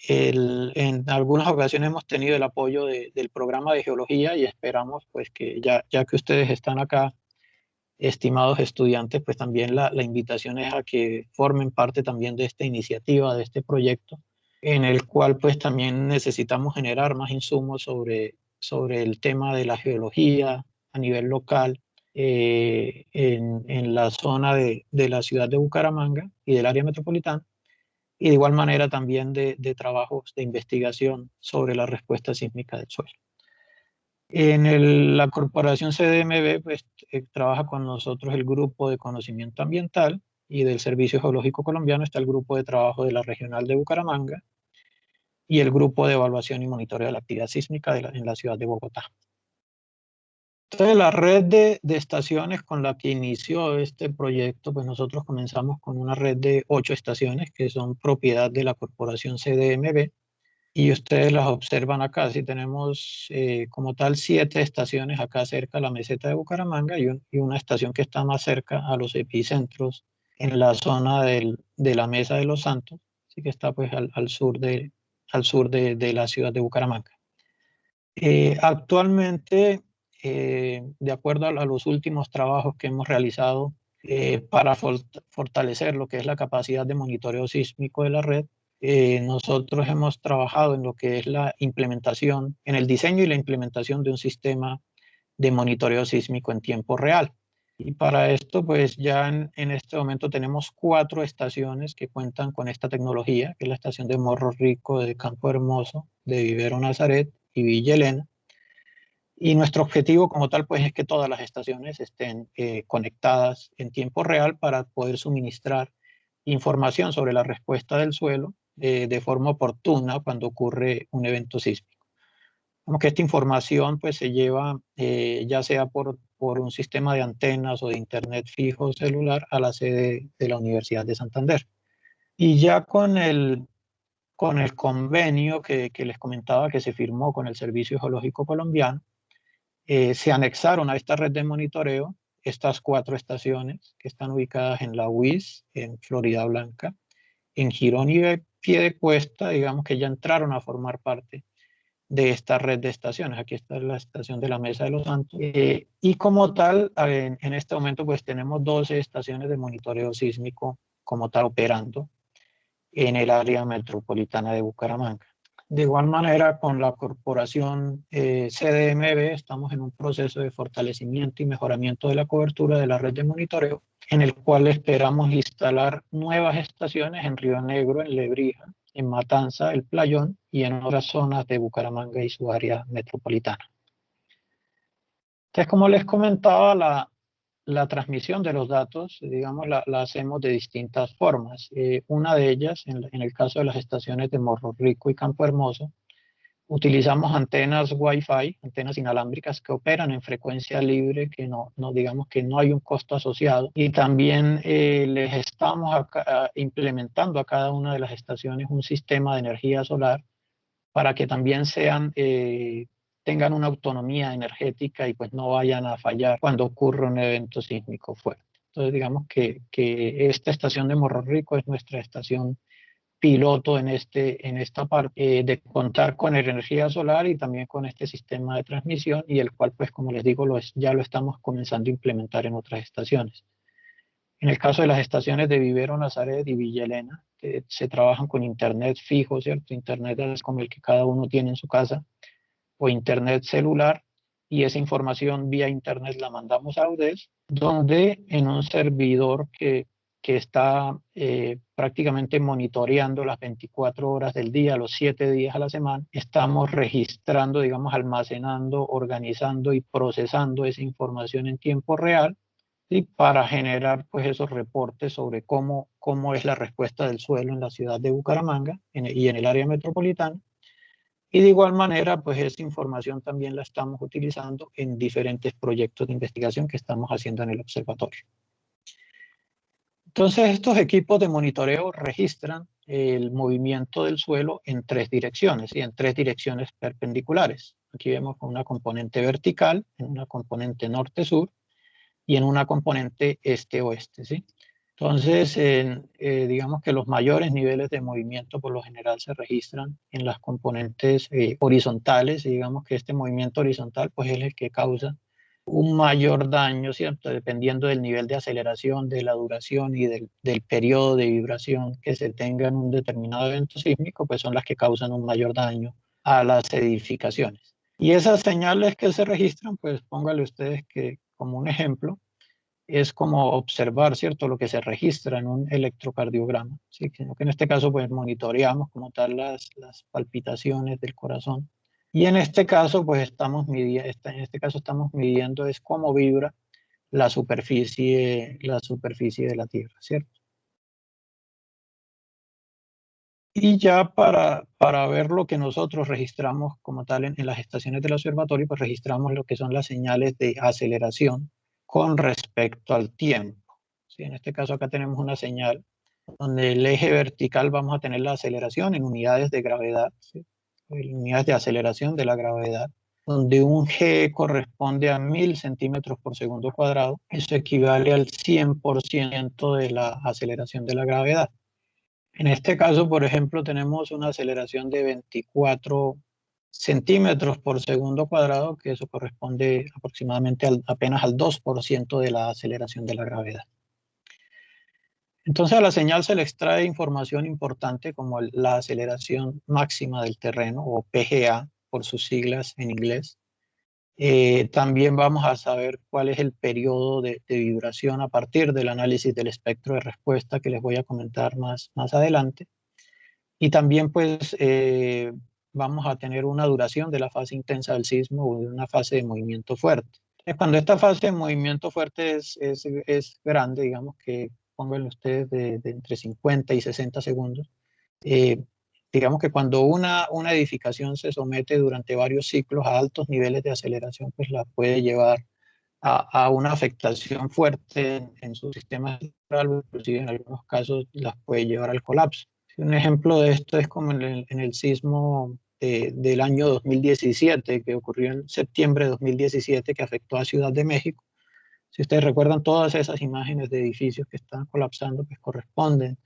en algunas ocasiones hemos tenido el apoyo del programa de geología y esperamos pues que ya que ustedes están acá, estimados estudiantes, pues también la invitación es a que formen parte también de esta iniciativa, de este proyecto, en el cual pues también necesitamos generar más insumos sobre el tema de la geología a nivel local en la zona de la ciudad de Bucaramanga y del área metropolitana y de igual manera también de trabajos de investigación sobre la respuesta sísmica del suelo. En la corporación CDMB pues, trabaja con nosotros el grupo de conocimiento ambiental y del Servicio Geológico Colombiano está el grupo de trabajo de la Regional de Bucaramanga y el grupo de evaluación y monitoreo de la actividad sísmica en la ciudad de Bogotá. Entonces, la red de estaciones con la que inició este proyecto, pues nosotros comenzamos con una red de 8 estaciones que son propiedad de la corporación CDMB y ustedes las observan acá. Si tenemos como tal 7 estaciones acá cerca de la meseta de Bucaramanga y una estación que está más cerca a los epicentros en la zona de la Mesa de los Santos, así que está pues al sur de la ciudad de Bucaramanga. Actualmente, de acuerdo a los últimos trabajos que hemos realizado para fortalecer lo que es la capacidad de monitoreo sísmico de la red, nosotros hemos trabajado en lo que es la implementación, en el diseño y la implementación de un sistema de monitoreo sísmico en tiempo real. Y para esto, pues ya en este momento tenemos 4 estaciones que cuentan con esta tecnología, que es la estación de Morro Rico, de Campo Hermoso, de Vivero Nazaret y Villa Elena. Y nuestro objetivo como tal, pues, es que todas las estaciones estén conectadas en tiempo real para poder suministrar información sobre la respuesta del suelo de forma oportuna cuando ocurre un evento sísmico. Como que esta información pues se lleva ya sea por un sistema de antenas o de internet fijo celular a la sede de la Universidad de Santander. Y ya con el convenio que les comentaba que se firmó con el Servicio Geológico Colombiano, se anexaron a esta red de monitoreo estas 4 estaciones que están ubicadas en la UIS, en Florida Blanca, en Girón y Piedecuesta, digamos que ya entraron a formar parte de esta red de estaciones. Aquí está la estación de la Mesa de los Santos. Y como tal, en este momento pues tenemos 12 estaciones de monitoreo sísmico como tal operando en el área metropolitana de Bucaramanga. De igual manera, con la corporación CDMB estamos en un proceso de fortalecimiento y mejoramiento de la cobertura de la red de monitoreo, en el cual esperamos instalar nuevas estaciones en Río Negro, en Lebrija, en Matanza, El Playón y en otras zonas de Bucaramanga y su área metropolitana. Entonces, como les comentaba, la transmisión de los datos, digamos, la hacemos de distintas formas. Una de ellas, en el caso de las estaciones de Morro Rico y Campo Hermoso, utilizamos antenas Wi-Fi, antenas inalámbricas que operan en frecuencia libre, que digamos que no hay un costo asociado. Y también les estamos implementando a cada una de las estaciones un sistema de energía solar para que también tengan una autonomía energética y pues no vayan a fallar cuando ocurre un evento sísmico fuerte. Entonces digamos que esta estación de Morro Rico es nuestra estación piloto en esta parte de contar con energía solar y también con este sistema de transmisión, y el cual pues como les digo ya lo estamos comenzando a implementar en otras estaciones. En el caso de las estaciones de Vivero, Nazaret y Villa Elena, se trabajan con internet fijo, ¿cierto? Internet es como el que cada uno tiene en su casa, o internet celular, y esa información vía internet la mandamos a UDES, donde en un servidor que está prácticamente monitoreando las 24 horas del día, los 7 días a la semana, estamos registrando, digamos, almacenando, organizando y procesando esa información en tiempo real, y para generar pues esos reportes sobre cómo es la respuesta del suelo en la ciudad de Bucaramanga y en el área metropolitana. Y de igual manera, pues esa información también la estamos utilizando en diferentes proyectos de investigación que estamos haciendo en el observatorio. Entonces, estos equipos de monitoreo registran el movimiento del suelo en 3 direcciones, y en 3 direcciones perpendiculares. Aquí vemos una componente vertical, en una componente norte-sur y en una componente este-oeste, ¿sí? Entonces, digamos que los mayores niveles de movimiento por lo general se registran en las componentes horizontales, y digamos que este movimiento horizontal pues es el que causa un mayor daño, ¿cierto? Dependiendo del nivel de aceleración, de la duración y del periodo de vibración que se tenga en un determinado evento sísmico, pues son las que causan un mayor daño a las edificaciones. Y esas señales que se registran, pues póngale ustedes que como un ejemplo, es como observar, ¿cierto?, lo que se registra en un electrocardiograma, ¿sí? Que en este caso pues monitoreamos como tal las palpitaciones del corazón, y en este caso pues estamos midiendo es cómo vibra la superficie de la Tierra, ¿cierto? Y ya para ver lo que nosotros registramos como tal en las estaciones del observatorio, pues registramos lo que son las señales de aceleración con respecto al tiempo. ¿Sí? En este caso acá tenemos una señal donde el eje vertical vamos a tener la aceleración en unidades de gravedad, ¿sí? Unidades de aceleración de la gravedad, donde un G corresponde a 1000 centímetros por segundo cuadrado. Eso equivale al 100% de la aceleración de la gravedad. En este caso, por ejemplo, tenemos una aceleración de 24 centímetros por segundo cuadrado, que eso corresponde aproximadamente apenas al 2% de la aceleración de la gravedad. Entonces a la señal se le extrae información importante como la aceleración máxima del terreno, o PGA por sus siglas en inglés. También vamos a saber cuál es el periodo de vibración a partir del análisis del espectro de respuesta que les voy a comentar más adelante. Y también pues vamos a tener una duración de la fase intensa del sismo o de una fase de movimiento fuerte. Entonces, cuando esta fase de movimiento fuerte es grande, digamos que pónganlo ustedes de entre 50 y 60 segundos, eh, digamos que cuando una edificación se somete durante varios ciclos a altos niveles de aceleración, pues la puede llevar a una afectación fuerte en su sistema central, inclusive en algunos casos las puede llevar al colapso. Un ejemplo de esto es como en el sismo del año 2017, que ocurrió en septiembre de 2017, que afectó a Ciudad de México. Si ustedes recuerdan, todas esas imágenes de edificios que están colapsando, pues corresponden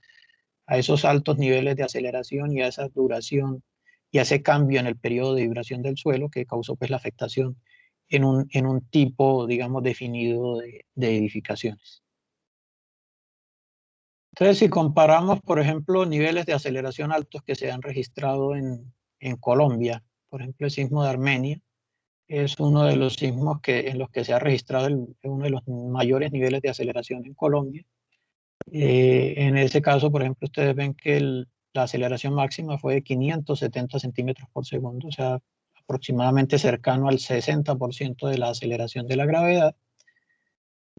a esos altos niveles de aceleración y a esa duración y a ese cambio en el periodo de vibración del suelo que causó pues la afectación en un tipo, digamos, definido de edificaciones. Entonces, si comparamos, por ejemplo, niveles de aceleración altos que se han registrado en Colombia, por ejemplo, el sismo de Armenia, es uno de los sismos en los que se ha registrado uno de los mayores niveles de aceleración en Colombia. En ese caso, por ejemplo, ustedes ven que la aceleración máxima fue de 570 centímetros por segundo, o sea, aproximadamente cercano al 60% de la aceleración de la gravedad.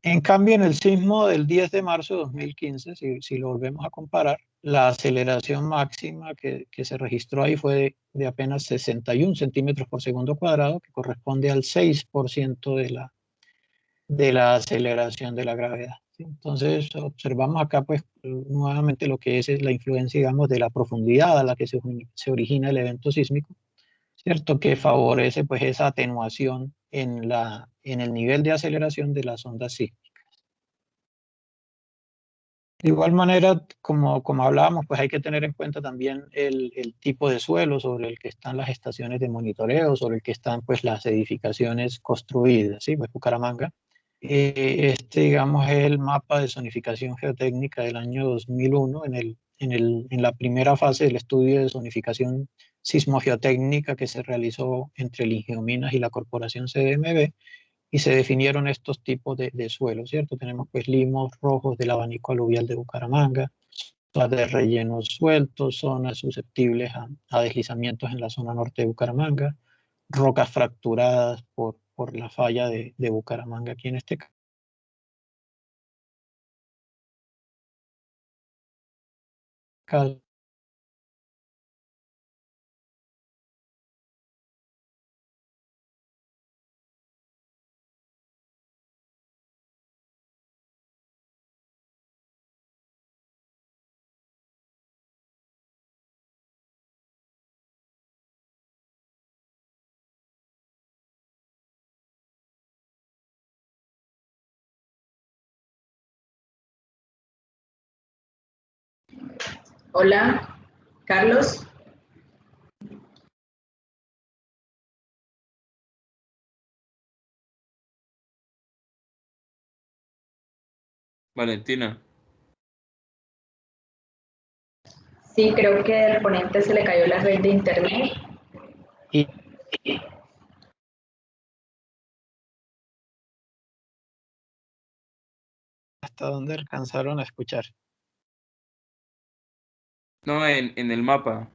En cambio, en el sismo del 10 de marzo de 2015, si lo volvemos a comparar, la aceleración máxima que se registró ahí fue de apenas 61 centímetros por segundo cuadrado, que corresponde al 6% de la aceleración de la gravedad. ¿Sí? Entonces, observamos acá, pues, nuevamente lo que es la influencia, digamos, de la profundidad a la que se origina el evento sísmico, ¿cierto? Que favorece, pues, esa atenuación en el nivel de aceleración de las ondas sísmicas. De igual manera, como hablábamos, pues hay que tener en cuenta también el tipo de suelo sobre el que están las estaciones de monitoreo, sobre el que están, pues, las edificaciones construidas, ¿sí? Pues Bucaramanga. Digamos, es el mapa de zonificación geotécnica del año 2001, en la primera fase del estudio de zonificación sismogeotécnica que se realizó entre el Ingeominas y la corporación CDMB, y se definieron estos tipos de suelos, ¿cierto? Tenemos pues limos rojos del abanico aluvial de Bucaramanga, zonas de rellenos sueltos, zonas susceptibles a deslizamientos en la zona norte de Bucaramanga, rocas fracturadas por la falla de Bucaramanga aquí en este caso. Hola, Carlos. Valentina. Sí, creo que al ponente se le cayó la red de internet. Y hasta dónde alcanzaron a escuchar. No, en el mapa.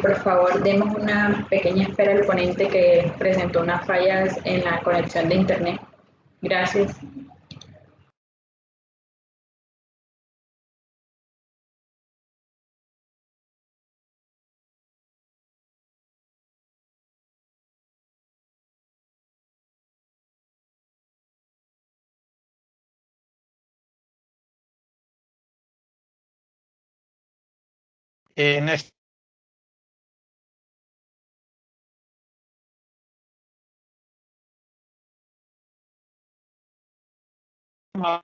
Por favor, demos una pequeña espera al ponente que presentó unas fallas en la conexión de internet. Gracias. En amable.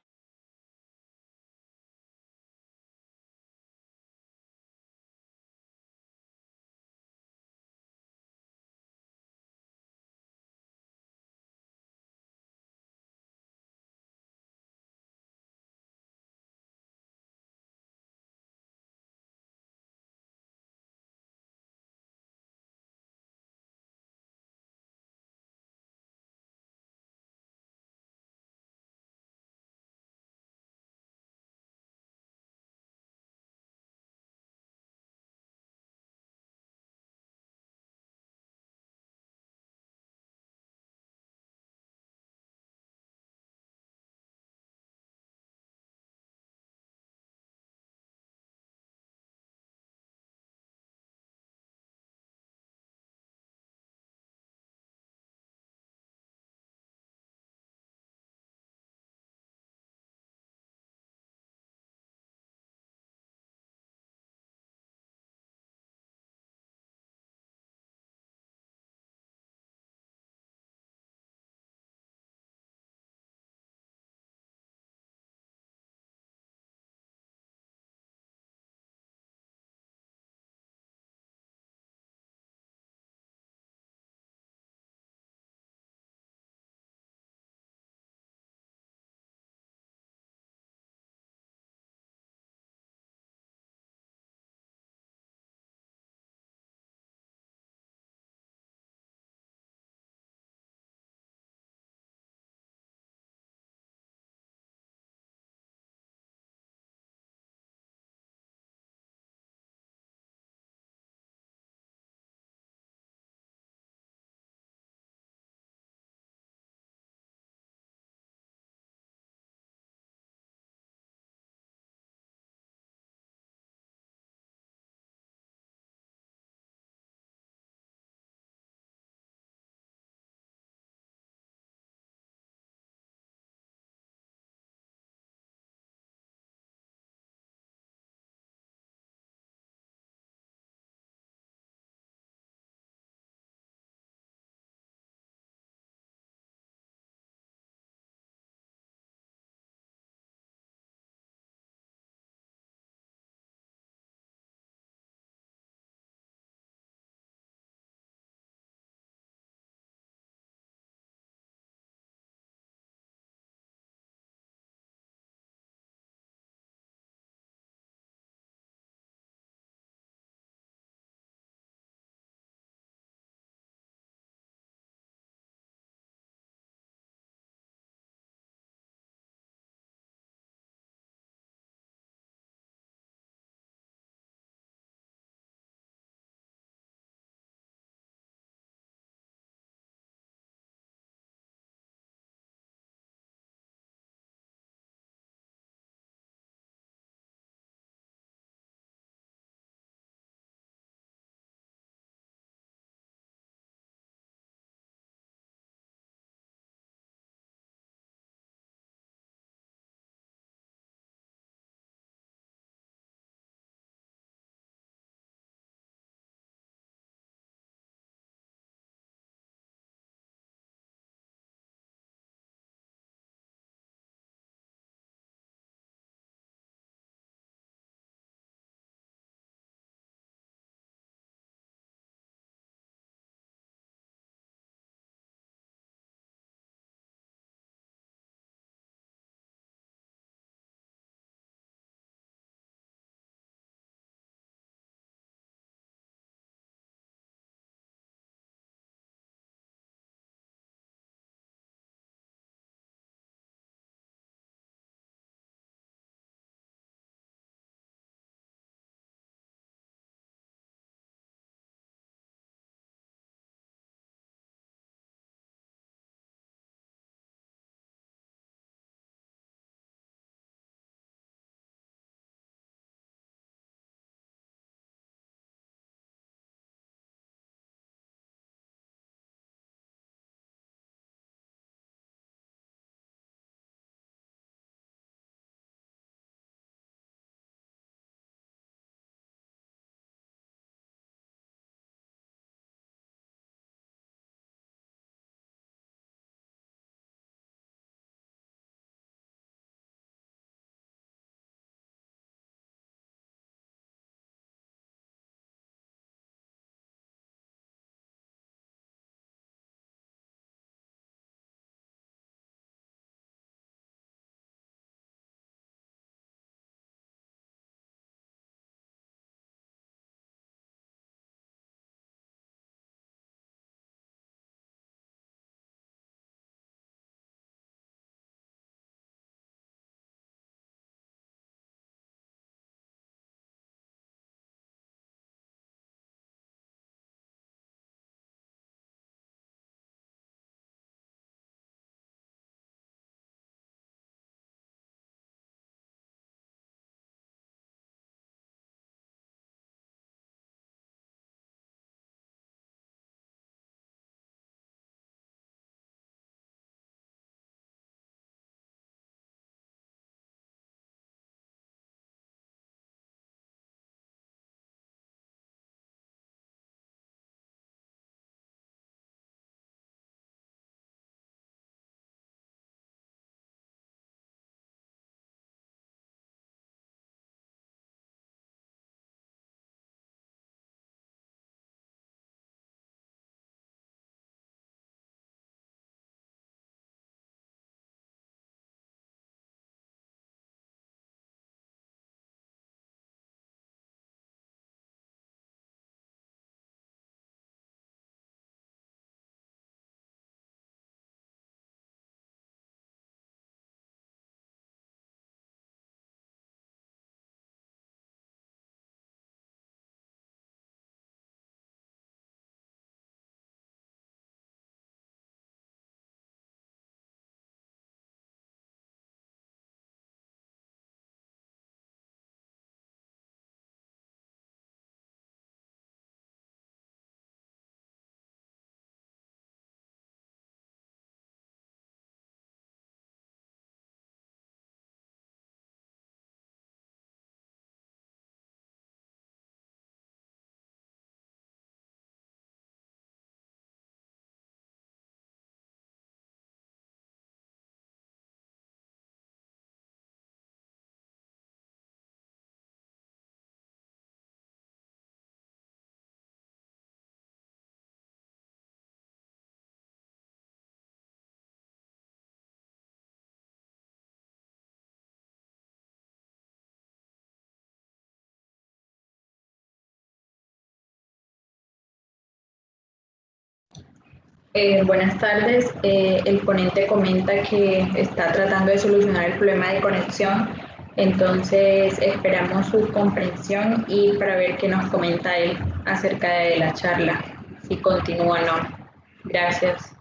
Buenas tardes. El ponente comenta que está tratando de solucionar el problema de conexión, entonces esperamos su comprensión y para ver qué nos comenta él acerca de la charla, si continúa o no. Gracias.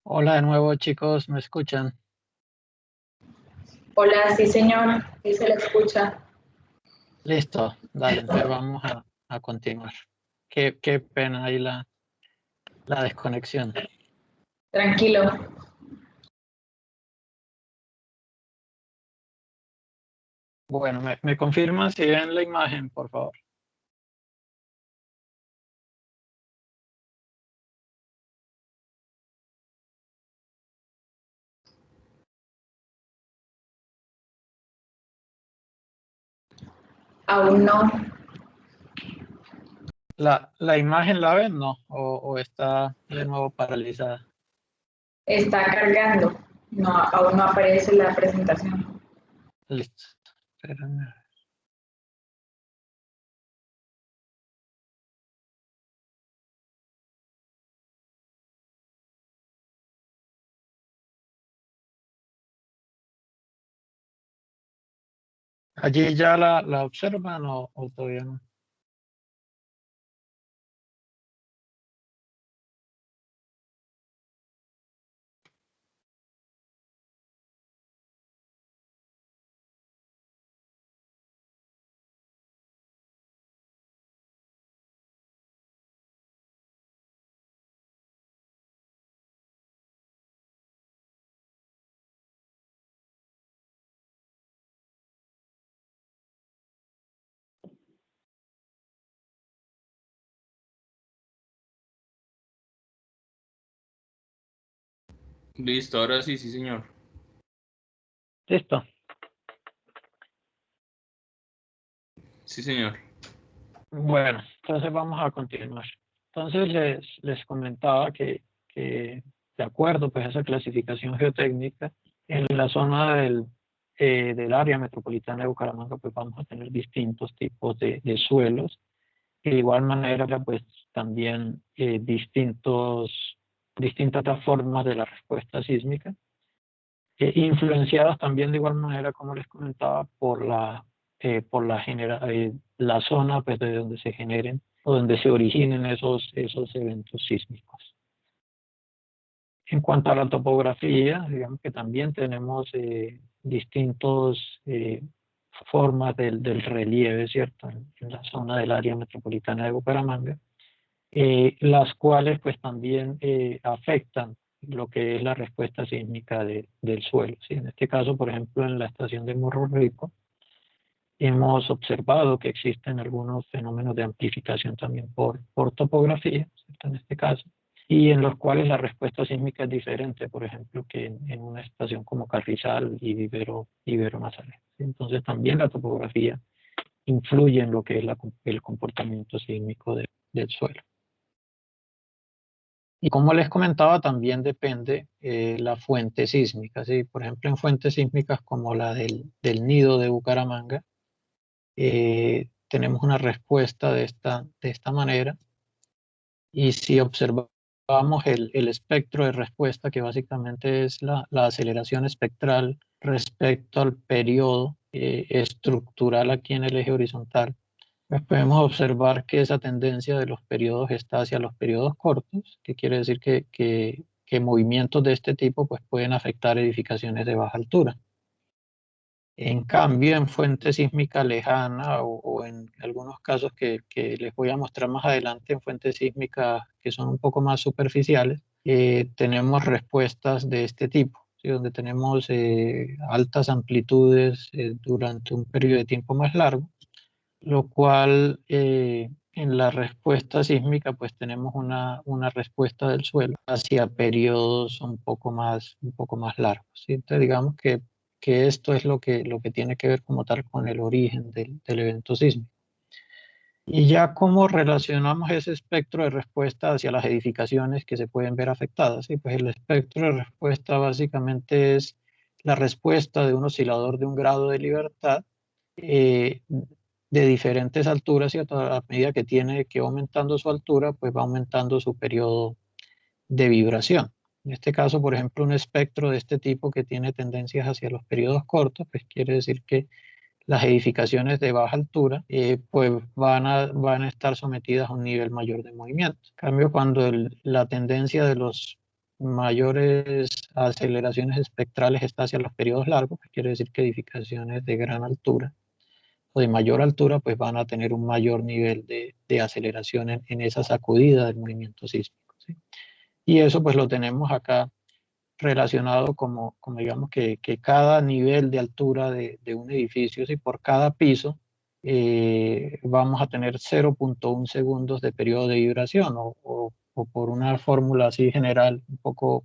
Hola de nuevo, chicos, ¿me escuchan? Hola, sí señor, sí se le escucha. Listo, dale, entonces vamos a continuar. Qué pena ahí la desconexión. Tranquilo. Bueno, me confirman si ven la imagen, por favor. Aún no. ¿La imagen la ven, no? ¿O está de nuevo paralizada? Está cargando. No, aún no aparece la presentación. Listo. Espérenme. ¿Allí ya la observan o todavía no? Listo, ahora sí, sí, señor. Listo. Sí, señor. Bueno, entonces vamos a continuar. Entonces les comentaba que de acuerdo pues, a esa clasificación geotécnica, en la zona del área metropolitana de Bucaramanga pues vamos a tener distintos tipos de suelos y de igual manera pues también distintas formas de la respuesta sísmica, influenciadas también de igual manera, como les comentaba, la zona pues, de donde se generen o donde se originen esos eventos sísmicos. En cuanto a la topografía, digamos que también tenemos distintas formas del relieve, ¿cierto? En la zona del área metropolitana de Bucaramanga, las cuales pues también afectan lo que es la respuesta sísmica del suelo, ¿sí? En este caso, por ejemplo, en la estación de Morro Rico, hemos observado que existen algunos fenómenos de amplificación también por topografía, ¿cierto? En este caso, y en los cuales la respuesta sísmica es diferente, por ejemplo, que en una estación como Carrizal y Vivero Mazaré. Entonces también la topografía influye en lo que es el comportamiento sísmico del suelo. Y como les comentaba, también depende la fuente sísmica, ¿sí? Por ejemplo, en fuentes sísmicas como la del Nido de Bucaramanga, tenemos una respuesta de esta manera. Y si observamos el espectro de respuesta, que básicamente es la aceleración espectral respecto al periodo estructural aquí en el eje horizontal, pues podemos observar que esa tendencia de los periodos está hacia los periodos cortos, que quiere decir que movimientos de este tipo pues, pueden afectar edificaciones de baja altura. En cambio, en fuente sísmica lejana o en algunos casos que les voy a mostrar más adelante, en fuentes sísmicas que son un poco más superficiales, tenemos respuestas de este tipo, ¿sí? Donde tenemos altas amplitudes durante un periodo de tiempo más largo, lo cual en la respuesta sísmica pues tenemos una respuesta del suelo hacia periodos un poco más largos, ¿sí? Entonces digamos que esto es lo que tiene que ver como tal con el origen del evento sísmico. Y ya cómo relacionamos ese espectro de respuesta hacia las edificaciones que se pueden ver afectadas. ¿Sí? Pues el espectro de respuesta básicamente es la respuesta de un oscilador de un grado de libertad eh, de diferentes alturas, y a medida que tiene que aumentando su altura, pues va aumentando su periodo de vibración. En este caso, por ejemplo, un espectro de este tipo que tiene tendencias hacia los periodos cortos, pues quiere decir que las edificaciones de baja altura pues van a estar sometidas a un nivel mayor de movimiento. En cambio, cuando la tendencia de los mayores aceleraciones espectrales está hacia los periodos largos, pues quiere decir que edificaciones de gran altura o de mayor altura pues van a tener un mayor nivel de aceleración en esa sacudida del movimiento sísmico, ¿sí? Y eso pues lo tenemos acá relacionado como digamos que cada nivel de altura de un edificio, si por cada piso vamos a tener 0.1 segundos de periodo de vibración o por una fórmula así general, un poco,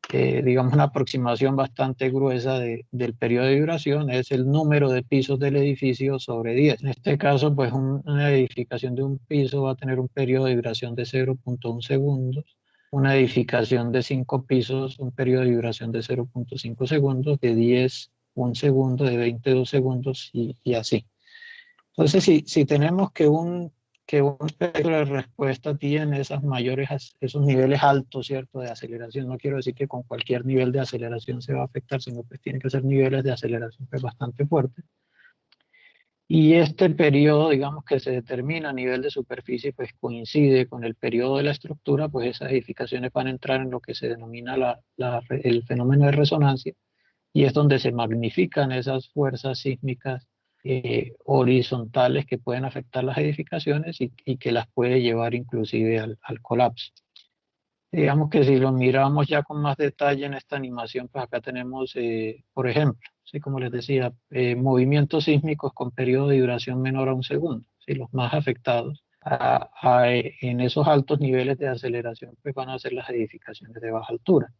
digamos, una aproximación bastante gruesa del periodo de vibración es el número de pisos del edificio sobre 10. En este caso, pues una edificación de un piso va a tener un periodo de vibración de 0.1 segundos, una edificación de 5 pisos, un periodo de vibración de 0.5 segundos, de 10, un segundo, de 20, 2 segundos y así. Entonces, si tenemos que un espectro de respuesta tiene esos niveles altos, ¿cierto?, de aceleración, no quiero decir que con cualquier nivel de aceleración se va a afectar, sino que tienen que ser niveles de aceleración pues, bastante fuertes. Y este periodo, digamos, que se determina a nivel de superficie, pues coincide con el periodo de la estructura, pues esas edificaciones van a entrar en lo que se denomina el fenómeno de resonancia, y es donde se magnifican esas fuerzas sísmicas horizontales que pueden afectar las edificaciones y que las puede llevar inclusive al colapso. Digamos que si lo miramos ya con más detalle en esta animación, pues acá tenemos, por ejemplo, ¿sí? Como les decía, movimientos sísmicos con periodo de duración menor a un segundo, ¿sí? Los más afectados en esos altos niveles de aceleración, pues van a ser las edificaciones de baja altura.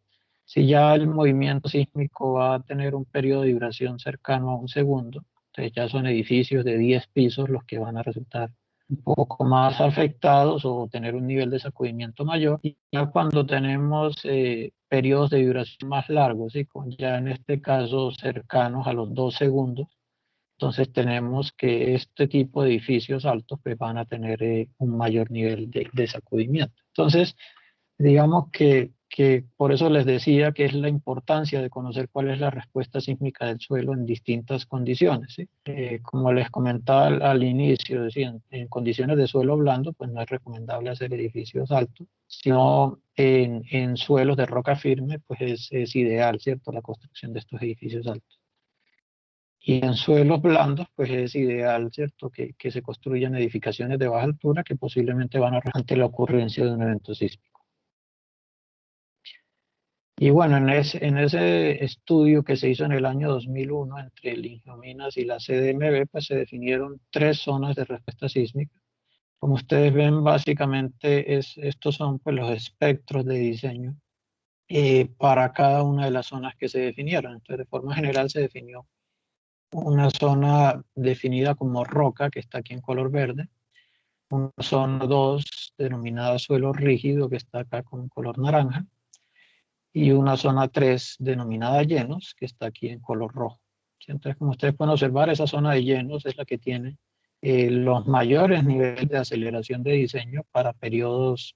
Si ya el movimiento sísmico va a tener un periodo de duración cercano a un segundo, entonces ya son edificios de 10 pisos los que van a resultar un poco más afectados o tener un nivel de sacudimiento mayor. Y ya cuando tenemos periodos de duración más largos, ¿sí? Ya en este caso cercanos a los 2 segundos, entonces tenemos que este tipo de edificios altos pues, van a tener un mayor nivel de sacudimiento. Entonces, digamos que por eso les decía que es la importancia de conocer cuál es la respuesta sísmica del suelo en distintas condiciones, ¿sí? Como les comentaba al inicio, decían, en condiciones de suelo blando, pues no es recomendable hacer edificios altos, sino en suelos de roca firme, pues es ideal, ¿cierto?, la construcción de estos edificios altos. Y en suelos blandos, pues es ideal, ¿cierto?, que se construyan edificaciones de baja altura que posiblemente van a ante la ocurrencia de un evento sísmico. Y bueno, en ese estudio que se hizo en el año 2001 entre el Ingeominas y la CDMB, pues se definieron 3 zonas de respuesta sísmica. Como ustedes ven, básicamente estos son pues, los espectros de diseño para cada una de las zonas que se definieron. Entonces, de forma general se definió una zona definida como roca, que está aquí en color verde, una zona 2 denominada suelo rígido, que está acá con color naranja, y una zona 3 denominada llenos, que está aquí en color rojo. Entonces, como ustedes pueden observar, esa zona de llenos es la que tiene los mayores niveles de aceleración de diseño para periodos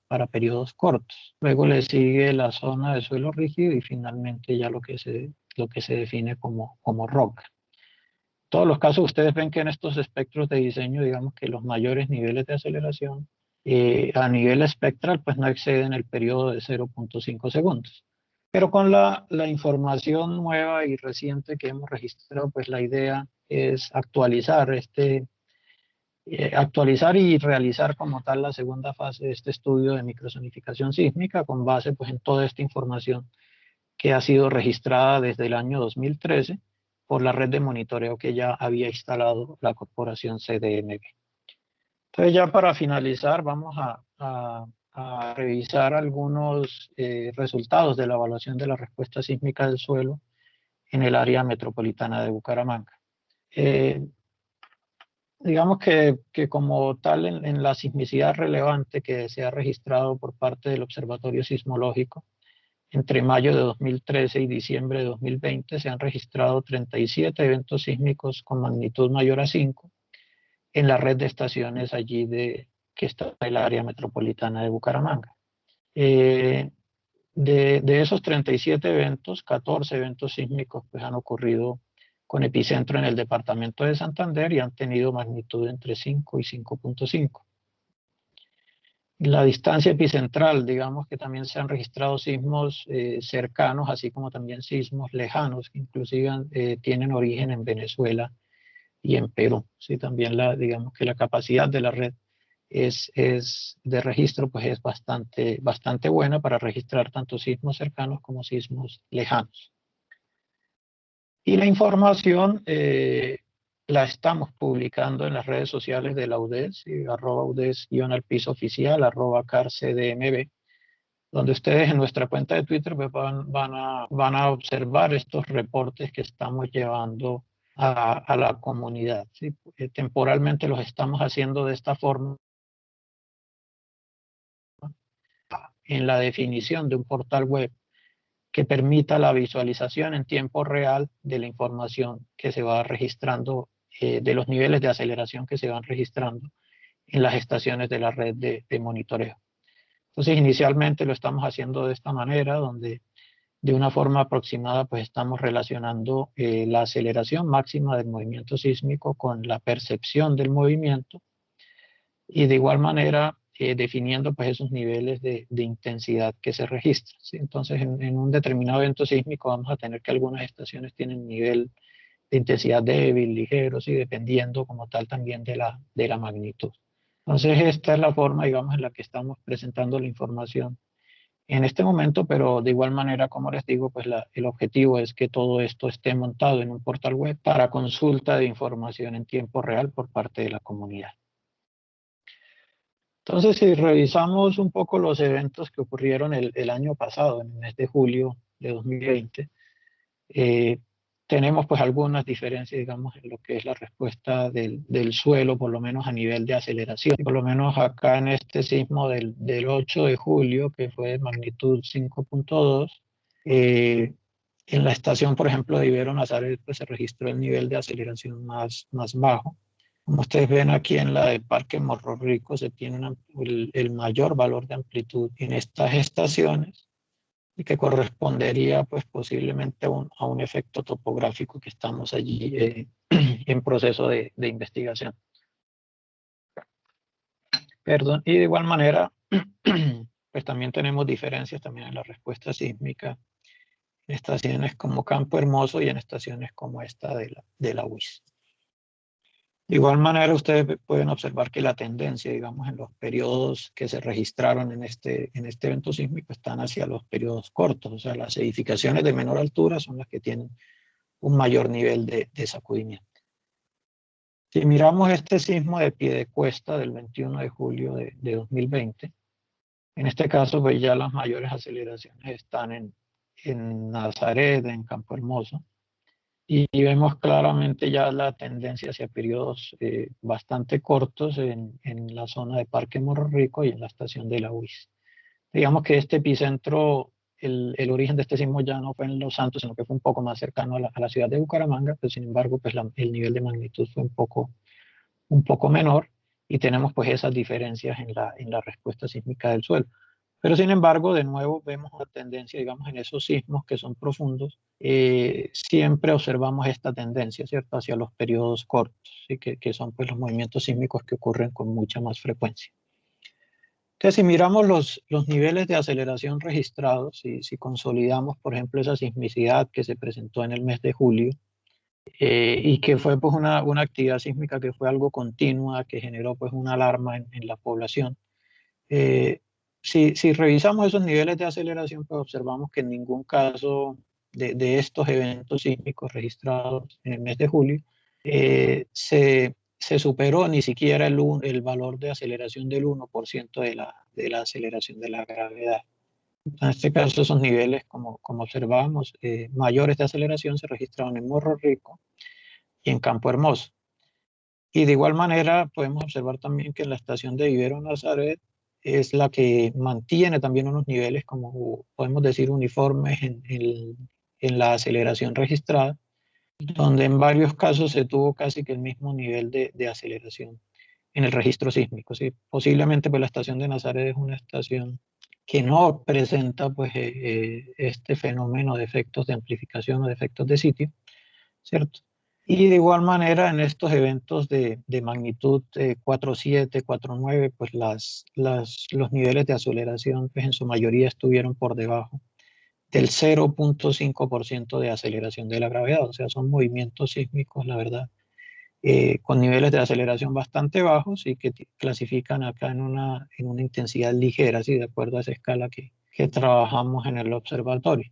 cortos. Luego le sigue la zona de suelo rígido y finalmente ya lo que se define como roca. En todos los casos, ustedes ven que en estos espectros de diseño, digamos que los mayores niveles de aceleración a nivel espectral, pues no exceden el periodo de 0.5 segundos. Pero con la información nueva y reciente que hemos registrado, pues la idea es actualizar actualizar y realizar como tal la segunda fase de este estudio de microzonificación sísmica con base pues en toda esta información que ha sido registrada desde el año 2013 por la red de monitoreo que ya había instalado la corporación CDMB. Entonces ya para finalizar vamos a revisar algunos resultados de la evaluación de la respuesta sísmica del suelo en el área metropolitana de Bucaramanga. Digamos que como tal en la sismicidad relevante que se ha registrado por parte del Observatorio Sismológico, entre mayo de 2013 y diciembre de 2020 se han registrado 37 eventos sísmicos con magnitud mayor a 5 en la red de estaciones allí que está en el área metropolitana de Bucaramanga. De esos 37 eventos, 14 eventos sísmicos pues, han ocurrido con epicentro en el departamento de Santander y han tenido magnitud entre 5 y 5.5. La distancia epicentral, digamos que también se han registrado sismos cercanos, así como también sismos lejanos, que inclusive tienen origen en Venezuela y en Perú. Sí, también digamos que la capacidad de la red de registro pues es bastante buena para registrar tanto sismos cercanos como sismos lejanos. Y la información la estamos publicando en las redes sociales de la UDES, @UDES_al-piso-oficial, @carcdmb, donde ustedes en nuestra cuenta de Twitter pues, van a observar estos reportes que estamos llevando a la comunidad. ¿Sí? Temporalmente los estamos haciendo de esta forma en la definición de un portal web que permita la visualización en tiempo real de la información que se va registrando, de los niveles de aceleración que se van registrando en las estaciones de la red de monitoreo. Entonces, inicialmente lo estamos haciendo de esta manera, donde de una forma aproximada pues estamos relacionando la aceleración máxima del movimiento sísmico con la percepción del movimiento y de igual manera definiendo pues esos niveles de intensidad que se registran. ¿Sí? Entonces en un determinado evento sísmico vamos a tener que algunas estaciones tienen nivel de intensidad débil, ligero, ¿sí? Dependiendo como tal también de la magnitud. Entonces esta es la forma, digamos, en la que estamos presentando la información en este momento, pero de igual manera, como les digo, pues el objetivo es que todo esto esté montado en un portal web para consulta de información en tiempo real por parte de la comunidad. Entonces, si revisamos un poco los eventos que ocurrieron el año pasado, en el mes de julio de 2020, tenemos pues algunas diferencias, digamos, en lo que es la respuesta del suelo, por lo menos a nivel de aceleración. Por lo menos acá en este sismo del 8 de julio, que fue de magnitud 5.2, en la estación, por ejemplo, de Ibero Nazaret, pues se registró el nivel de aceleración más bajo. Como ustedes ven aquí en la de Parque Morro Rico, se tiene el mayor valor de amplitud en estas estaciones y que correspondería pues posiblemente a un efecto topográfico que estamos allí en proceso de investigación. Perdón, y de igual manera, pues también tenemos diferencias también en la respuesta sísmica en estaciones como Campo Hermoso y en estaciones como esta de la UIS. De igual manera, ustedes pueden observar que la tendencia, digamos, en los periodos que se registraron en este evento sísmico están hacia los periodos cortos, o sea, las edificaciones de menor altura son las que tienen un mayor nivel de sacudimiento. Si miramos este sismo de Piedecuesta del 21 de julio de 2020, en este caso, pues ya las mayores aceleraciones están en Nazaret, en Campo Hermoso, y vemos claramente ya la tendencia hacia periodos bastante cortos en la zona de Parque Morro Rico y en la estación de la UIS. Digamos que este epicentro, el origen de este sismo ya no fue en Los Santos, sino que fue un poco más cercano a la ciudad de Bucaramanga, pero sin embargo pues el nivel de magnitud fue un poco menor y tenemos pues esas diferencias en la respuesta sísmica del suelo. Pero sin embargo, de nuevo vemos una tendencia, digamos, en esos sismos que son profundos, siempre observamos esta tendencia, ¿cierto?, hacia los periodos cortos, ¿sí? que son pues los movimientos sísmicos que ocurren con mucha más frecuencia. Entonces, si miramos los niveles de aceleración registrados, si consolidamos, por ejemplo, esa sismicidad que se presentó en el mes de julio, y que fue pues una actividad sísmica que fue algo continua, que generó pues una alarma en la población. Si revisamos esos niveles de aceleración, pues observamos que en ningún caso de estos eventos sísmicos registrados en el mes de julio se superó ni siquiera el valor de aceleración del 1% de la aceleración de la gravedad. En este caso, esos niveles, como observamos, mayores de aceleración se registraron en Morro Rico y en Campo Hermoso. Y de igual manera podemos observar también que la estación de Vivero Nazaret es la que mantiene también unos niveles, como podemos decir, uniformes en la aceleración registrada, donde en varios casos se tuvo casi que el mismo nivel de aceleración en el registro sísmico. ¿Sí? Posiblemente pues, la estación de Nazaret es una estación que no presenta pues, este fenómeno de efectos de amplificación o de efectos de sitio, ¿cierto? Y de igual manera, en estos eventos de magnitud 4.7, 4.9, pues los niveles de aceleración pues en su mayoría estuvieron por debajo del 0.5% de aceleración de la gravedad. O sea, son movimientos sísmicos, la verdad, con niveles de aceleración bastante bajos y que clasifican acá en una intensidad ligera, ¿sí? De acuerdo a esa escala que trabajamos en el observatorio.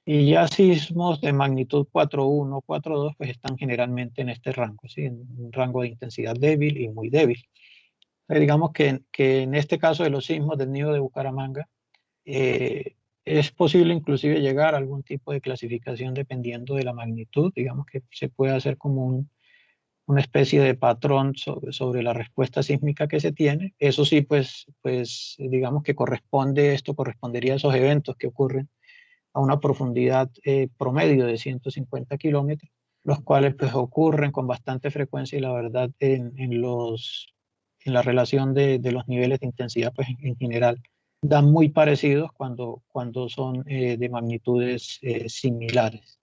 Y ya sismos de magnitud 4.1, 4.2, pues están generalmente en este rango, ¿sí? En un rango de intensidad débil y muy débil. Digamos que en este caso de los sismos del nido de Bucaramanga, es posible inclusive llegar a algún tipo de clasificación dependiendo de la magnitud. Digamos que se puede hacer como una especie de patrón sobre la respuesta sísmica que se tiene. Eso sí, pues digamos que esto correspondería a esos eventos que ocurren a una profundidad promedio de 150 kilómetros, los cuales pues ocurren con bastante frecuencia y la verdad en la relación de los niveles de intensidad pues en general dan muy parecidos cuando son de magnitudes similares.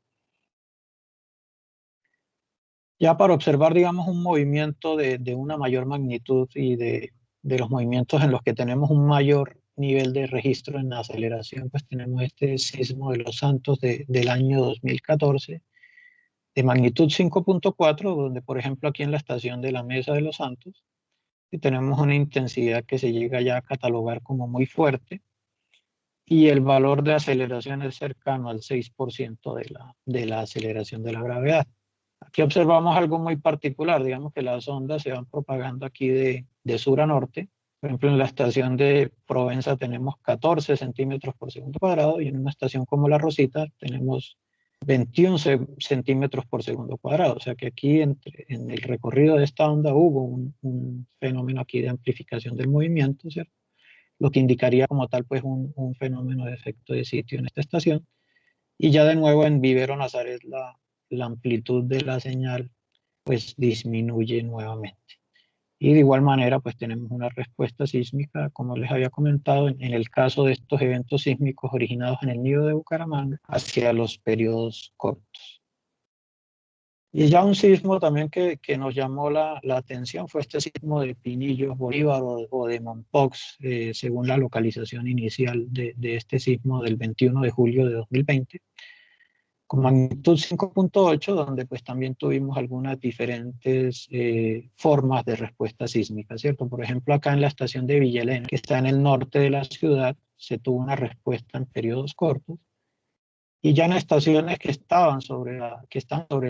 Ya para observar, digamos, un movimiento de una mayor magnitud y de los movimientos en los que tenemos un mayor nivel de registro en la aceleración, pues tenemos este sismo de Los Santos del año 2014, de magnitud 5.4, donde, por ejemplo, aquí en la estación de la Mesa de Los Santos, tenemos una intensidad que se llega ya a catalogar como muy fuerte, y el valor de aceleración es cercano al 6% de la aceleración de la gravedad. Aquí observamos algo muy particular, digamos que las ondas se van propagando aquí de sur a norte. Por ejemplo, en la estación de Provenza tenemos 14 centímetros por segundo cuadrado y en una estación como La Rosita tenemos 21 centímetros por segundo cuadrado. O sea que aquí en el recorrido de esta onda hubo un fenómeno aquí de amplificación del movimiento, ¿cierto? Lo que indicaría como tal pues un fenómeno de efecto de sitio en esta estación. Y ya de nuevo en Vivero Nazaret la amplitud de la señal pues disminuye nuevamente. Y de igual manera pues tenemos una respuesta sísmica, como les había comentado, en el caso de estos eventos sísmicos originados en el nido de Bucaramanga hacia los periodos cortos. Y ya un sismo también que nos llamó la atención fue este sismo de Pinillos, Bolívar o de Mompox, según la localización inicial de este sismo del 21 de julio de 2020, con magnitud 5.8, donde pues también tuvimos algunas diferentes formas de respuesta sísmica, ¿cierto? Por ejemplo, acá en la estación de Villa Elena, que está en el norte de la ciudad, se tuvo una respuesta en periodos cortos. Y ya en estaciones que están sobre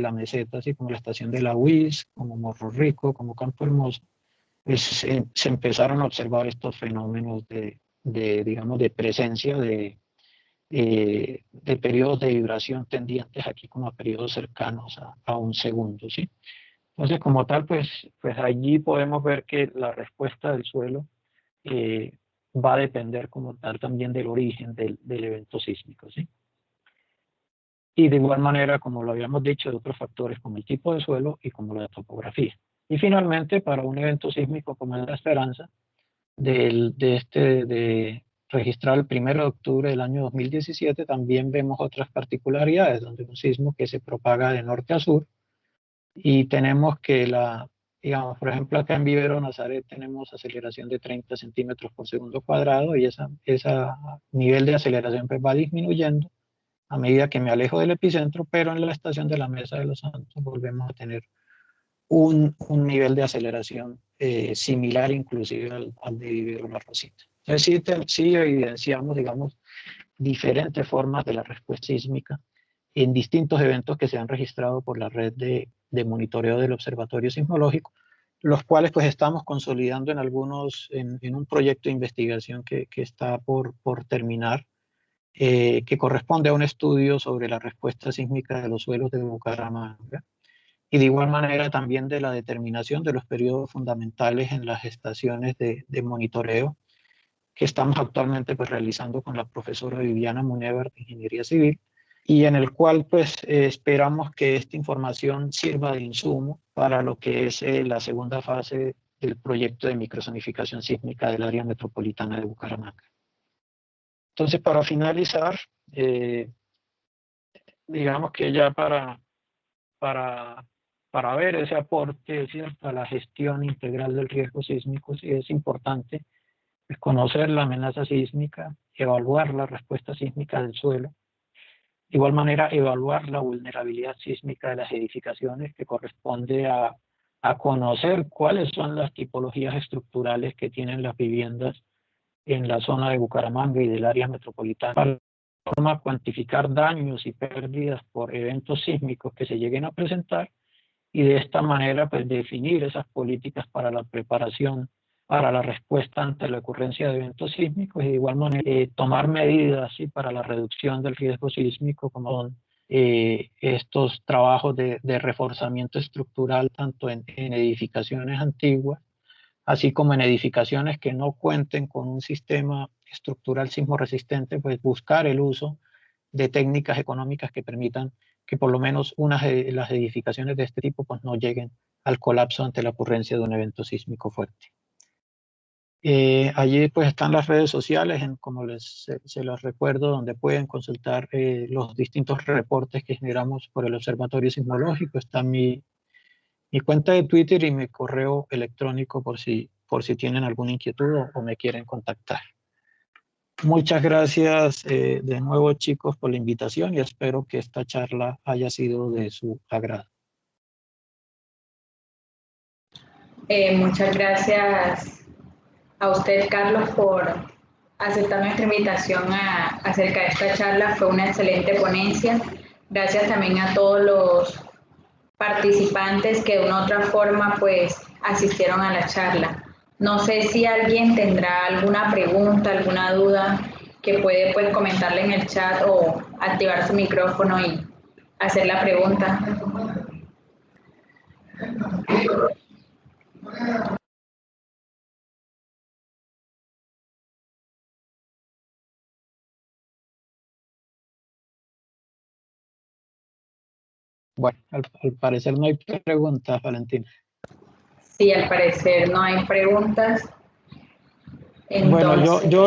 la meseta, así como la estación de la UIS, como Morro Rico, como Campo Hermoso, pues se empezaron a observar estos fenómenos digamos, de presencia de periodos de vibración tendientes aquí como a periodos cercanos a un segundo, ¿sí? Entonces, como tal, pues allí podemos ver que la respuesta del suelo va a depender como tal también del origen del evento sísmico, ¿sí? Y de igual manera, como lo habíamos dicho, de otros factores como el tipo de suelo y como la topografía. Y finalmente, para un evento sísmico como es la Esperanza, de registrar el 1 de octubre del año 2017, también vemos otras particularidades, donde un sismo que se propaga de norte a sur, y tenemos que Digamos, por ejemplo, acá en Vivero Nazaret tenemos aceleración de 30 centímetros por segundo cuadrado y ese nivel de aceleración pues va disminuyendo a medida que me alejo del epicentro, pero en la estación de la Mesa de los Santos volvemos a tener un nivel de aceleración similar inclusive al de Vivero La Rosita. Entonces sí evidenciamos, digamos, diferentes formas de la respuesta sísmica en distintos eventos que se han registrado por la red de monitoreo del Observatorio Sismológico, los cuales pues estamos consolidando en algunos, en un proyecto de investigación que está por terminar, que corresponde a un estudio sobre la respuesta sísmica de los suelos de Bucaramanga y de igual manera también de la determinación de los periodos fundamentales en las estaciones de monitoreo que estamos actualmente pues realizando con la profesora Viviana Munevar de Ingeniería Civil y en el cual pues esperamos que esta información sirva de insumo para lo que es la segunda fase del proyecto de microzonificación sísmica del área metropolitana de Bucaramanga. Entonces, para finalizar, digamos que ya para ver ese aporte, ¿cierto?, a la gestión integral del riesgo sísmico, sí es importante pues, conocer la amenaza sísmica, evaluar la respuesta sísmica del suelo, de igual manera evaluar la vulnerabilidad sísmica de las edificaciones, que corresponde a conocer cuáles son las tipologías estructurales que tienen las viviendas en la zona de Bucaramanga y del área metropolitana, para forma cuantificar daños y pérdidas por eventos sísmicos que se lleguen a presentar y de esta manera pues definir esas políticas para la preparación, para la respuesta ante la ocurrencia de eventos sísmicos y de igual manera tomar medidas ¿sí? para la reducción del riesgo sísmico como son estos trabajos de reforzamiento estructural tanto en edificaciones antiguas así como en edificaciones que no cuenten con un sistema estructural sismo resistente, pues buscar el uso de técnicas económicas que permitan que por lo menos las edificaciones de este tipo pues no lleguen al colapso ante la ocurrencia de un evento sísmico fuerte. Allí pues están las redes sociales, como se las recuerdo, donde pueden consultar los distintos reportes que generamos por el Observatorio Sismológico. Está mi cuenta de Twitter y mi correo electrónico por si tienen alguna inquietud o me quieren contactar. Muchas gracias de nuevo, chicos, por la invitación y espero que esta charla haya sido de su agrado. Muchas gracias a usted, Carlos, por aceptar nuestra invitación acerca de esta charla. Fue una excelente ponencia. Gracias también a todos los participantes que de una u otra forma pues asistieron a la charla. No sé si alguien tendrá alguna pregunta, alguna duda que puede pues comentarle en el chat o activar su micrófono y hacer la pregunta. Bueno, al parecer no hay preguntas, Valentina. Sí, al parecer no hay preguntas. Entonces...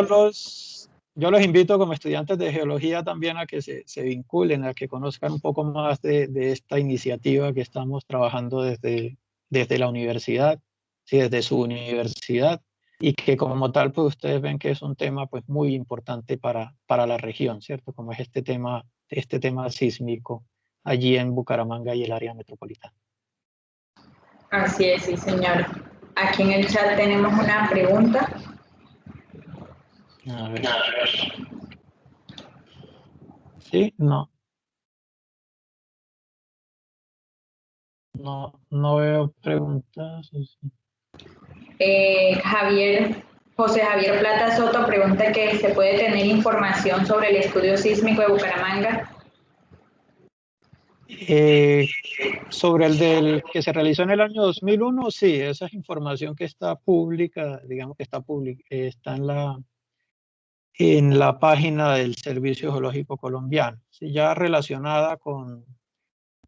Bueno, yo los invito como estudiantes de geología también a que se vinculen, a que conozcan un poco más de esta iniciativa que estamos trabajando desde la universidad, ¿sí? Desde su universidad, y que como tal pues ustedes ven que es un tema pues muy importante para la región, ¿cierto? Como es este tema sísmico allí en Bucaramanga y el área metropolitana. Así es, sí, señor. Aquí en el chat tenemos una pregunta. A ver. Sí, no veo preguntas. José Javier Plata Soto pregunta que se puede tener información sobre el estudio sísmico de Bucaramanga. Sobre el del que se realizó en el año 2001, sí, esa es información que está pública, digamos que está en la página del Servicio Geológico Colombiano, ¿sí? Ya relacionada con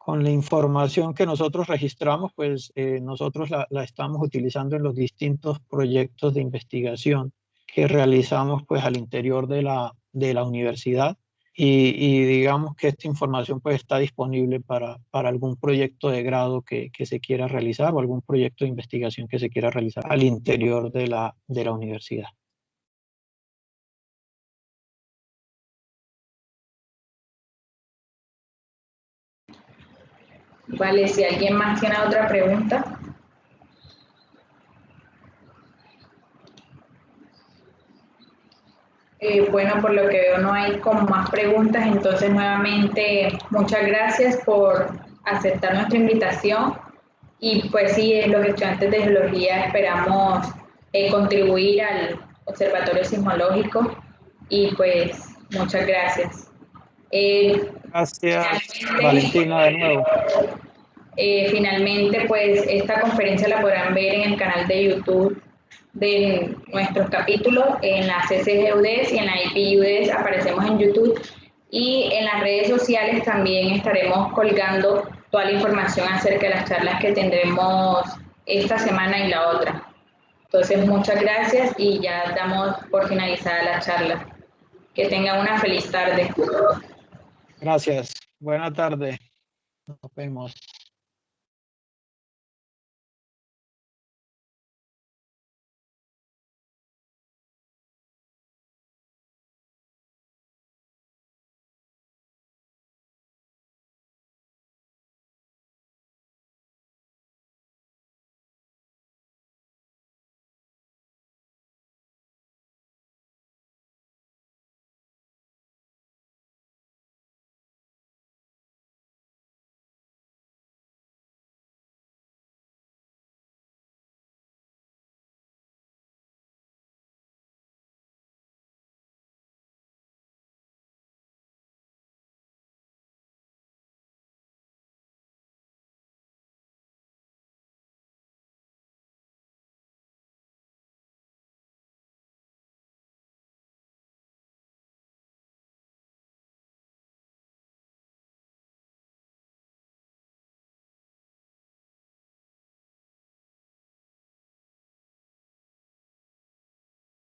la información que nosotros registramos, pues nosotros la estamos utilizando en los distintos proyectos de investigación que realizamos pues al interior de la universidad y digamos que esta información pues está disponible para algún proyecto de grado que se quiera realizar o algún proyecto de investigación que se quiera realizar al interior de la universidad. Vale, si alguien más tiene otra pregunta. Bueno, por lo que veo no hay como más preguntas, entonces nuevamente muchas gracias por aceptar nuestra invitación y pues sí, los estudiantes de geología esperamos contribuir al Observatorio Sismológico y pues muchas gracias. Gracias, Valentina, de nuevo. Finalmente, pues esta conferencia la podrán ver en el canal de YouTube de nuestros capítulos, en la CCGUDES y en la IPUDES aparecemos en YouTube, y en las redes sociales también estaremos colgando toda la información acerca de las charlas que tendremos esta semana y la otra. Entonces, muchas gracias y ya damos por finalizada la charla. Que tengan una feliz tarde. Gracias. Buena tarde. Nos vemos.